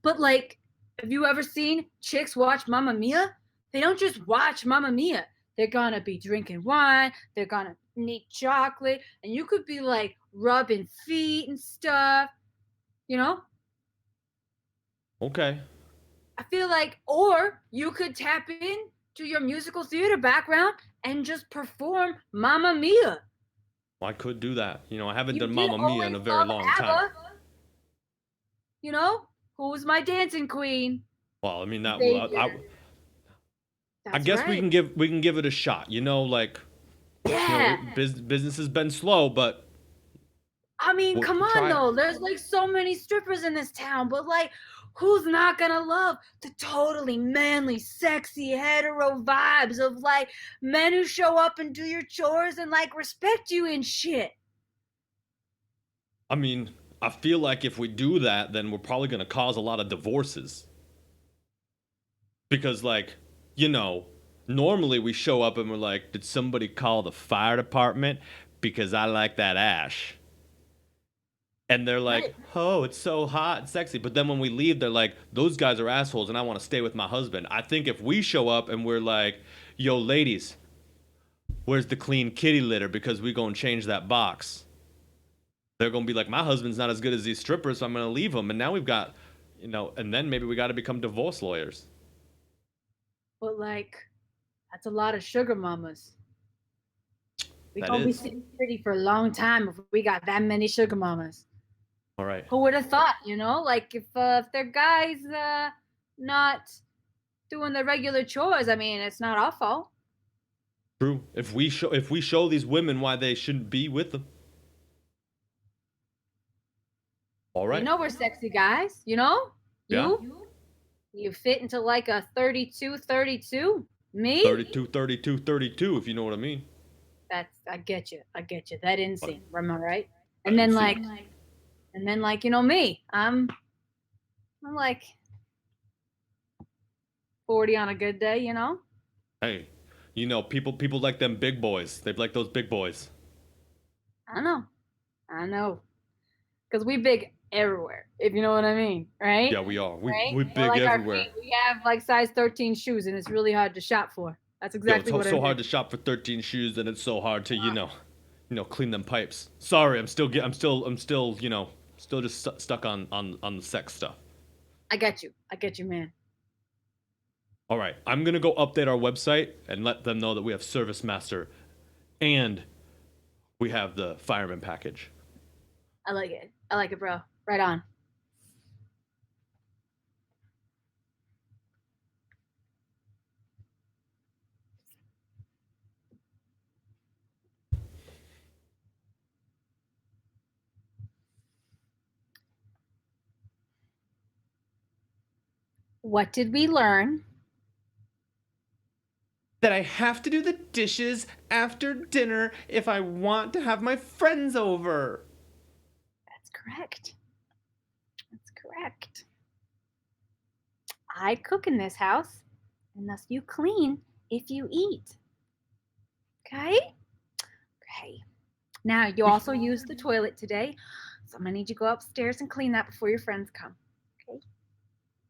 but like, have you ever seen chicks watch Mamma Mia? They don't just watch Mamma Mia. They're gonna be drinking wine, they're gonna need chocolate, and you could be like rubbing feet and stuff, you know? Okay. I feel like, or you could tap in to your musical theater background and just perform Mamma Mia. Well, I could do that. I haven't You done did Mamma Mia in always a very love long time. ABBA. You know, who's my dancing queen? Well, I mean that Xavier. I That's guess right. we can give it a shot. Like Yeah. business has been slow, but I mean, we'll come on try it. though. There's like so many strippers in this town, but like, who's not gonna love the totally manly, sexy, hetero vibes of like men who show up and do your chores and like respect you and shit? I mean, I feel like if we do that, then we're probably going to cause a lot of divorces. Because, like, normally we show up and we're like, did somebody call the fire department? Because I like that ash. And they're like, Right. oh, it's so hot and sexy. But then when we leave, they're like, those guys are assholes and I want to stay with my husband. I think if we show up and we're like, yo, ladies, where's the clean kitty litter? Because we going to change that box. They're going to be like, my husband's not as good as these strippers, so I'm going to leave him. And now we've got, and then maybe we got to become divorce lawyers. But like, that's a lot of sugar mamas. We That gonna be is. sitting pretty for a long time if we got that many sugar mamas. All right. Who would have thought, Like if their guys not doing the regular chores, I mean, it's not our fault. True. If we show these women why they shouldn't be with them. All right. We're sexy guys, you know? Yeah. You fit into like a 32. Me? 32, 32, 32, if you know what I mean. I get you. That insane. Remember, right? I And then didn't see like, me. I'm like 40 on a good day, Hey, people like them big boys. They like those big boys. I know. Because we big everywhere, if you know what I mean, right? Yeah, we are. Right? We Or big like our everywhere. feet, we have like size 13 shoes and it's really hard to shop for. That's Yo, exactly it's what I so did. hard to shop for 13 shoes, and it's so hard to, clean them pipes. Sorry, still just stuck on the sex stuff. I get you. I get you, man. All right, I'm gonna go update our website and let them know that we have Service Master, and we have the fireman package. I like it. I like it, bro. Right on. What did we learn? That I have to do the dishes after dinner if I want to have my friends over. That's correct. That's correct. I cook in this house, and thus you clean if you eat. Okay? Okay. Now, you also used the toilet today, so I'm gonna need you to go upstairs and clean that before your friends come. Okay?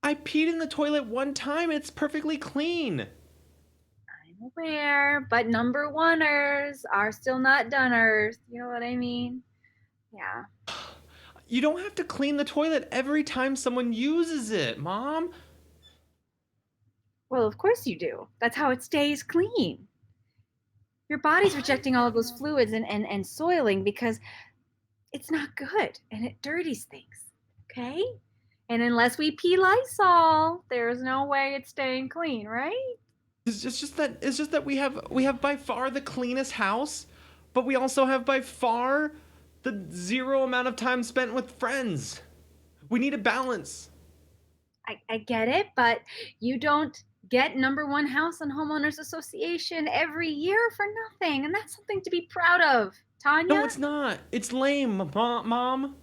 I peed in the toilet one time. It's perfectly clean. I'm aware, but number oneers are still not doneers. You know what I mean? Yeah. You don't have to clean the toilet every time someone uses it, Mom. Well, of course you do. That's how it stays clean. Your body's rejecting all of those fluids and soiling because it's not good and it dirties things. Okay? And unless we pee Lysol, there's no way it's staying clean, right? It's just that we have by far the cleanest house, but we also have by far the zero amount of time spent with friends. We need a balance. I get it, but you don't get number one house on homeowners association every year for nothing, and that's something to be proud of, No, Tanya. it's not. It's lame, Mom.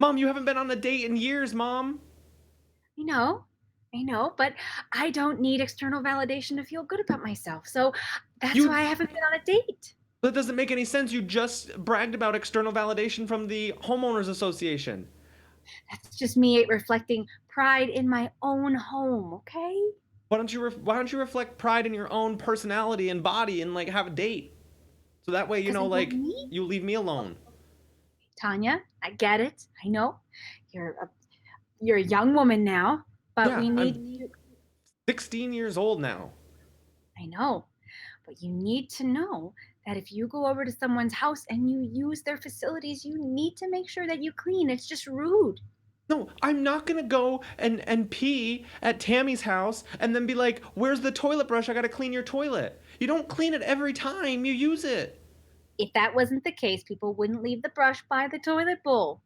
Mom, you haven't been on a date in years, Mom. I know, I know, but I don't need external validation to feel good about myself. So that's You why I haven't been on a date. That doesn't make any sense. You just bragged about external validation from the homeowners association. That's just me reflecting pride in my own home, okay? Why don't you reflect pride in your own personality and body and like have a date? So that way, Because I don't like need you leave me alone. Tanya. I get it. I know you're a you're a young woman now, but Yeah, we need I'm you. 16 years old now. I know, but you need to know that if you go over to someone's house and you use their facilities, you need to make sure that you clean. It's just rude. No, I'm not gonna go and pee at Tammy's house and then be like, "Where's the toilet brush? I gotta clean your toilet." You don't clean it every time you use it. If that wasn't the case, people wouldn't leave the brush by the toilet bowl.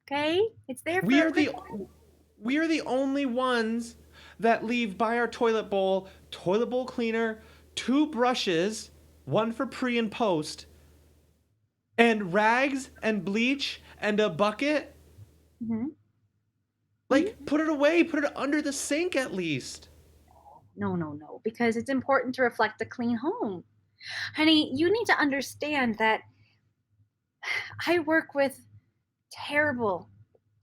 Okay? It's there We for a are the reason. we are the only ones that leave by our toilet bowl cleaner, two brushes, one for pre and post, and rags and bleach and a bucket. Mhm. Like, put it away, put it under the sink at least. No, no, no, because it's important to reflect a clean home. Honey, you need to understand that I work with terrible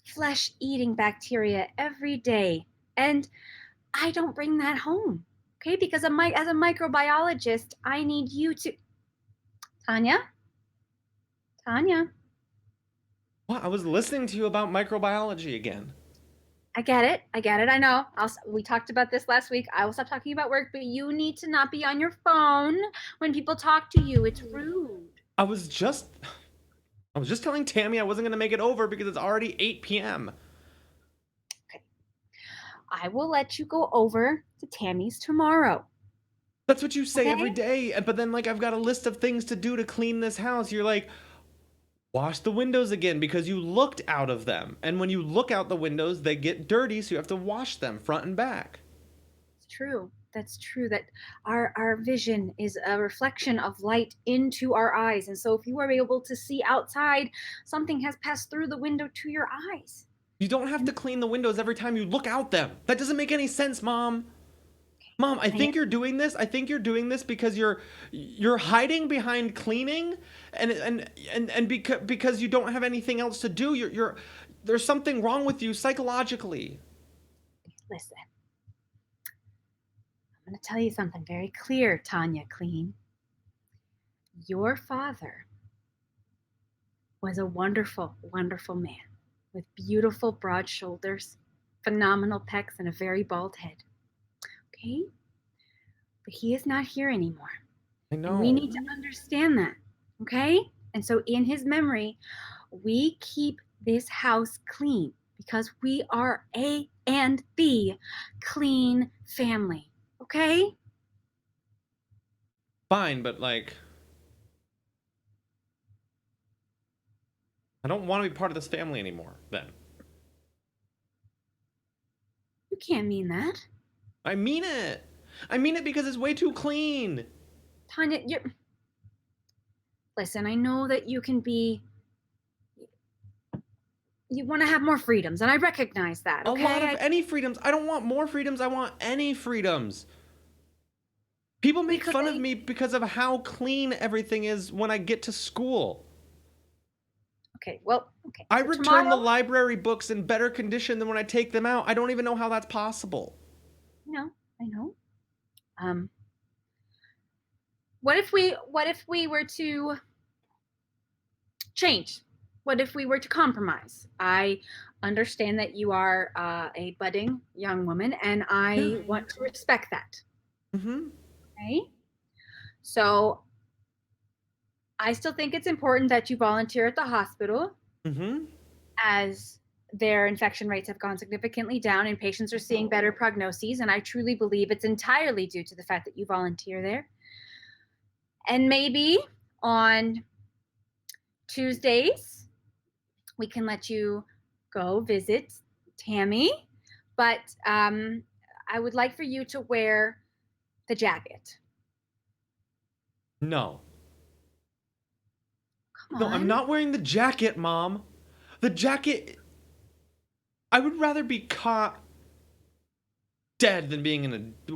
flesh eating bacteria every day, and I don't bring that home. Okay? Because as a microbiologist, I need you to. Tanya? Tanya? What? I was listening to you about microbiology again. I get it. I get it. I know. We talked about this last week. I will stop talking about work, but you need to not be on your phone when people talk to you. It's rude. I was just I was just telling Tammy I wasn't gonna make it over because it's already 8 p.m. Okay. I will let you go over to Tammy's tomorrow. That's what you say every Okay? day, but then like I've got a list of things to do to clean this house. You're like, wash the windows again because you looked out of them. And when you look out the windows, they get dirty, so you have to wash them front and back. It's true. That's true. That our vision is a reflection of light into our eyes. And so if you are able to see outside, something has passed through the window to your eyes. You don't have to clean the windows every time you look out them. That doesn't make any sense, Mom. Mom, I think you're doing this. I think you're doing this because you're hiding behind cleaning and because you don't have anything else to do. You're there's something wrong with you psychologically. Listen, I'm going to tell you something very clear, Tanya Clean. Your father was a wonderful, wonderful man with beautiful, broad shoulders, phenomenal pecs, and a very bald head. Okay? But he is not here anymore. I know. And we need to understand that. Okay? And so, in his memory, we keep this house clean because we are A and B clean family. Okay? Fine, but like, I don't want to be part of this family anymore. Then You can't mean that. I mean it. I mean it because it's way too clean. Tanya, listen, I know that you can be. You want to have more freedoms, and I recognize that, okay? A lot of any freedoms. I don't want more freedoms. I want any freedoms. People make fun of me because of how clean everything is when I get to school. Okay, well, okay. I so return the library books in better condition than when I take them out. I don't even know how that's possible. No, I know. What if we were to change? What if we were to compromise? I understand that you are a budding young woman, and I want to respect that. Mm-hmm. Okay. So I still think it's important that you volunteer at the hospital, as their infection rates have gone significantly down and patients are seeing better prognoses. And I truly believe it's entirely due to the fact that you volunteer there. And maybe on Tuesdays, we can let you go visit Tammy. But I would like for you to wear the jacket. No. Come No, on. I'm not wearing the jacket, Mom. The jacket... I would rather be caught dead than being in a...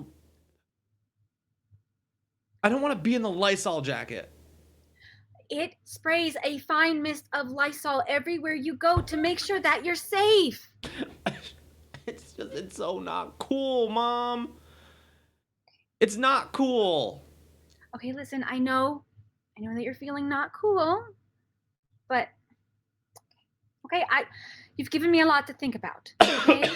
I don't want to be in the Lysol jacket. It sprays a fine mist of Lysol everywhere you go to make sure that you're safe. It's so not cool, Mom. It's not cool. Okay, listen, I know that you're feeling not cool, but okay, you've given me a lot to think about. Okay?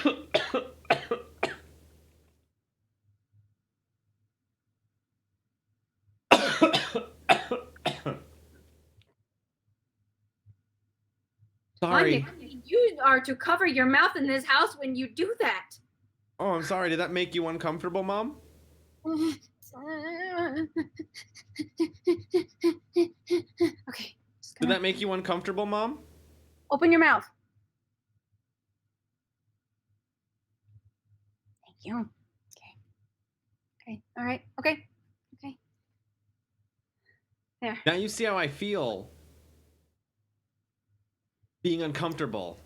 Sorry. Tanya, you are to cover your mouth in this house when you do that. Oh, I'm sorry. Did that make you uncomfortable, Mom? Okay. Did that make you uncomfortable, Mom? Open your mouth. Thank you. Okay. Okay. All right. Okay. Okay. There. Now you see how I feel. Being uncomfortable.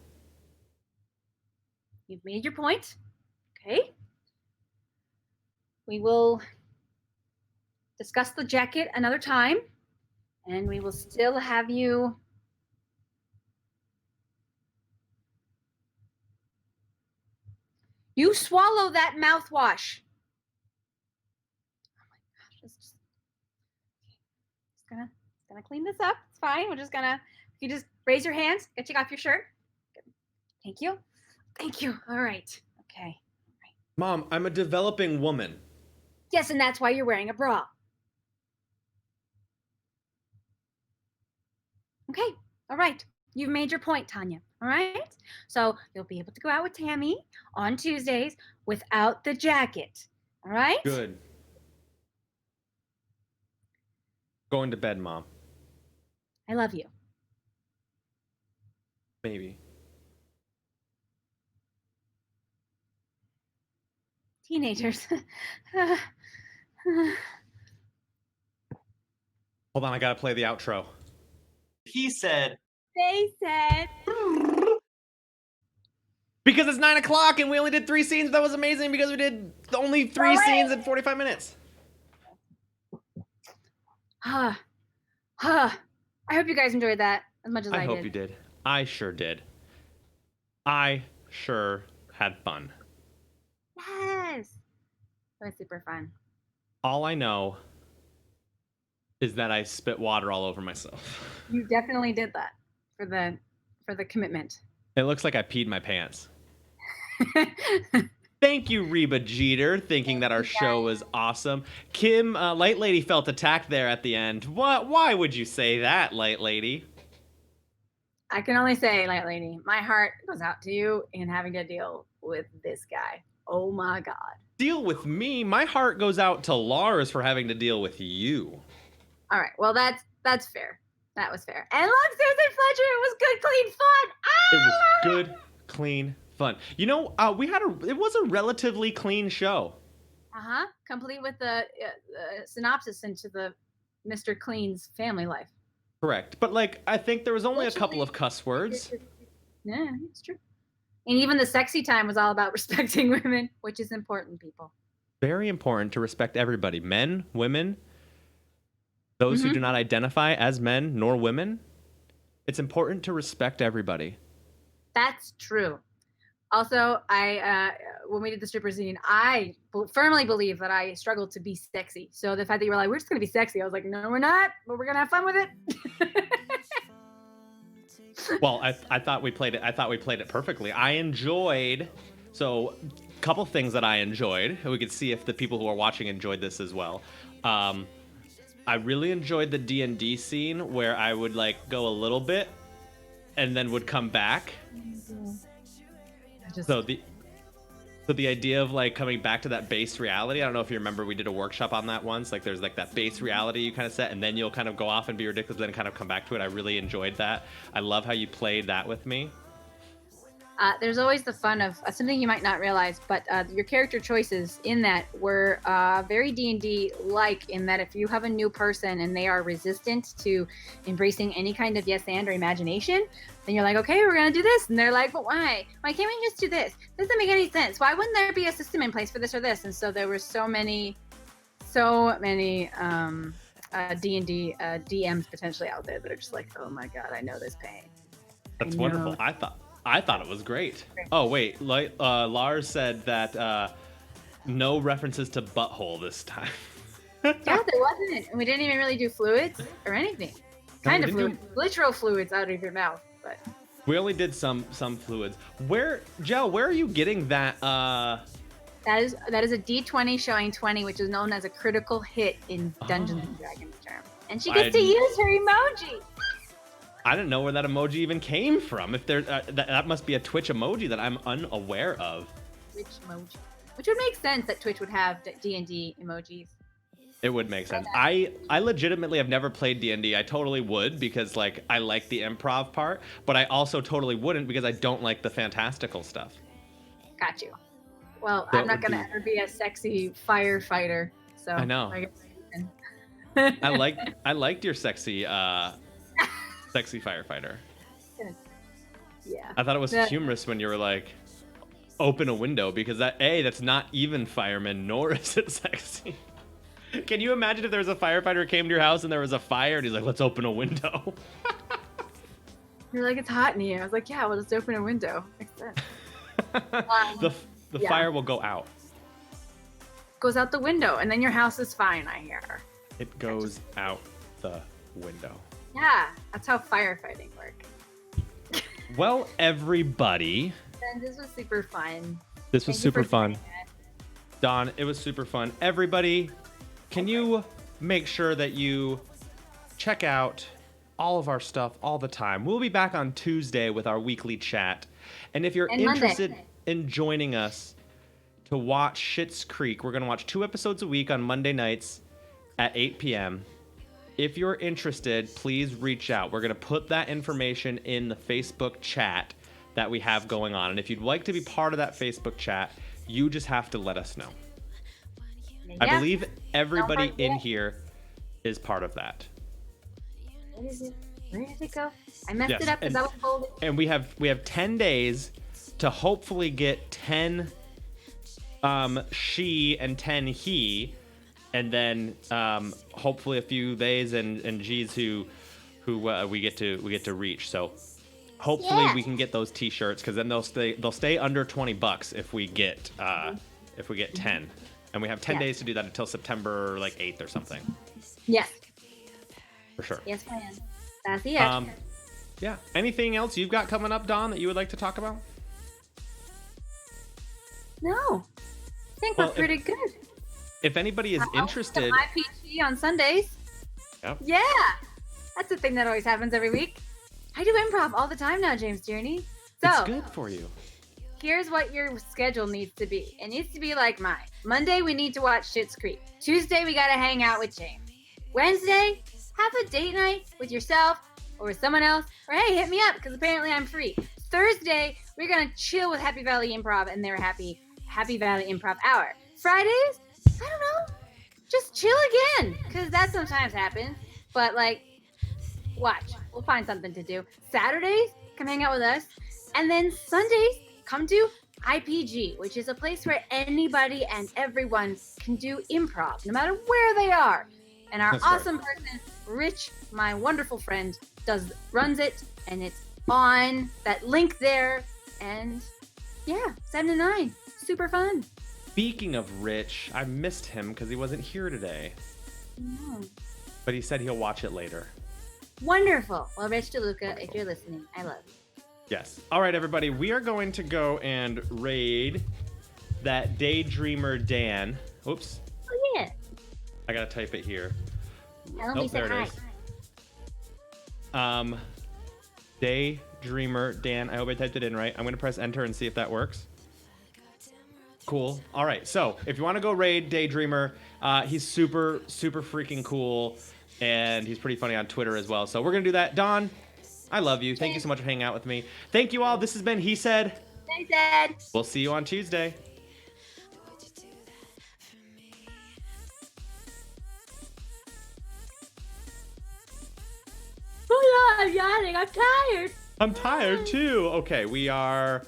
You've made your point. Okay. We will discuss the jacket another time, and we will still have you. You swallow that mouthwash. Oh my gosh, it's gonna clean this up. It's fine. We're just gonna. You just raise your hands. Take off your shirt. Thank you. Thank you. All right. Okay. Mom, I'm a developing woman. Yes, and that's why you're wearing a bra. Okay. All right. You've made your point, Tanya. All right. So you'll be able to go out with Tammy on Tuesdays without the jacket. All right. Good. Going to bed, Mom. I love you. Maybe. Teenagers. Hold on, I gotta play the outro. He said. They said. Because it's 9 o'clock and we only did 3 scenes. That was amazing because we did only 3 scenes in 45 minutes. I hope you guys enjoyed that as much as I did. I hope you did. I sure did. I sure had fun. Yes. It was super fun. All I know is that I spit water all over myself. You definitely did that for the commitment. It looks like I peed my pants. Thank you, Reba Jeter, thinking that our show was awesome. Kim, Light Lady felt attacked there at the end. What? Why would you say that, Light Lady? I can only say, Light Lady, my heart goes out to you in having to deal with this guy. Oh my God. Deal with me? My heart goes out to Lars for having to deal with you. All right. Well, that's fair. That was fair. And look, Susan Fletcher, it was good, clean fun. It was good, clean fun. You know, it was a relatively clean show. Complete with the synopsis into the Mr. Clean's family life. Correct. But like, I think there was only a couple of cuss words. Yeah, it's true. And even the sexy time was all about respecting women, which is important, people. Very important to respect everybody. Men, women, those who do not identify as men nor women. It's important to respect everybody. That's true. Also, when we did the stripper scene, I firmly believe that I struggled to be sexy. So the fact that you were like, we're just going to be sexy. I was like, no, we're not, but we're going to have fun with it. Well, I thought we played it perfectly. I enjoyed, so a couple things that I enjoyed. We could see if the people who are watching enjoyed this as well. I really enjoyed the D&D scene where I would like go a little bit and then would come back. So the idea of like coming back to that base reality, I don't know if you remember, we did a workshop on that once. Like there's like that base reality you kind of set, and then you'll kind of go off and be ridiculous, then kind of come back to it. I really enjoyed that. I love how you played that with me. There's always the fun of something you might not realize, but your character choices in that were very D&D like, in that if you have a new person and they are resistant to embracing any kind of yes and or imagination, then you're like, okay, we're gonna do this, and they're like, but why can't we just do this? This doesn't make any sense. Why wouldn't there be a system in place for this or this? And so there were so many D&D DMs potentially out there that are just like, oh my God, I know this pain. That's wonderful. I thought it was great. Oh wait, Lars said that no references to butthole this time. Yeah, there wasn't, and we didn't even really do fluids or anything. Kind of fluids, literal fluids out of your mouth, but we only did some fluids. Where are you getting that? That is a D20 showing 20, which is known as a critical hit in Dungeons and Dragons term, and she gets to use her emoji. I didn't know where that emoji even came from. If there, that must be a Twitch emoji that I'm unaware of. Twitch emoji, which would make sense that Twitch would have D&D emojis. It would make sense. I legitimately have never played D&D. I totally would, because like I like the improv part, but I also totally wouldn't because I don't like the fantastical stuff. Got you. Well, I'm not gonna ever be a sexy firefighter, so I know. I liked your sexy firefighter. Yeah. I thought it was humorous when you were like, open a window, because that's not even fireman, nor is it sexy. Can you imagine if there was a firefighter who came to your house and there was a fire and he's like, let's open a window? You're like, it's hot in here. I was like, yeah, well, just open a window. Makes sense. The fire will go out. Goes out the window, and then your house is fine, I hear. It goes out the window. Yeah, that's how firefighting works. Well, everybody. And this was super fun. This was super fun. Don, it was super fun. Everybody, can you make sure that you check out all of our stuff all the time? We'll be back on Tuesday with our weekly chat. And if you're interested in joining us to watch Schitt's Creek, we're going to watch 2 episodes a week on Monday nights at 8 p.m. If you're interested, please reach out. We're going to put that information in the Facebook chat that we have going on. And if you'd like to be part of that Facebook chat, you just have to let us know. Yeah. I believe everybody in here is part of that. What is it? Where did it go? I messed it up because I was holding. And we have 10 days to hopefully get 10 she and 10 he, and then hopefully a few theys and gees who we get to reach. So hopefully we can get those t-shirts, because then they'll stay under $20 if we get 10. And we have 10 Yeah. days to do that until September like 8th or something. Yes. For sure. Yes, ma'am. That's it. Yeah. Anything else you've got coming up, Dawn, that you would like to talk about? No. I think Well, we're pretty good. If anybody is interested, IPG on Sundays. Yep. Yeah. That's a thing that always happens every week. I do improv all the time now, James Journey. So it's good for you. here's what your schedule needs to be. It needs to be like mine. Monday, we need to watch Schitt's Creek. Tuesday, we got to hang out with James. Wednesday, have a date night with yourself or with someone else. Or hey, hit me up because apparently I'm free. Thursday, we're going to chill with Happy Valley Improv and their Happy Valley Improv Hour. Fridays, I don't know, just chill again because that sometimes happens. But like, watch, we'll find something to do. Saturdays, come hang out with us. And then Sundays, come to IPG, which is a place where anybody and everyone can do improv, no matter where they are. And our That's right. awesome person, Rich, my wonderful friend, runs it, and it's on that link there. And yeah, 7 to 9, super fun. Speaking of Rich, I missed him because he wasn't here today. Mm. But he said he'll watch it later. Wonderful. Well, Rich DeLuca, if you're listening, I love you. Yes. All right, everybody. We are going to go and raid that Daydreamer Dan. Oops. Oh, yeah. I got to type it here. Tell him we said there hi. it is. Daydreamer Dan. I hope I typed it in right. I'm going to press enter and see if that works. Cool. All right. So if you want to go raid Daydreamer, he's super, super freaking cool. And he's pretty funny on Twitter as well. So we're going to do that. Dawn, I love you. Thank you so much for hanging out with me. Thank you all. This has been He Said. Thanks, Ed. We'll see you on Tuesday. Oh, yeah, I'm yawning. I'm tired. I'm tired too. Okay, we are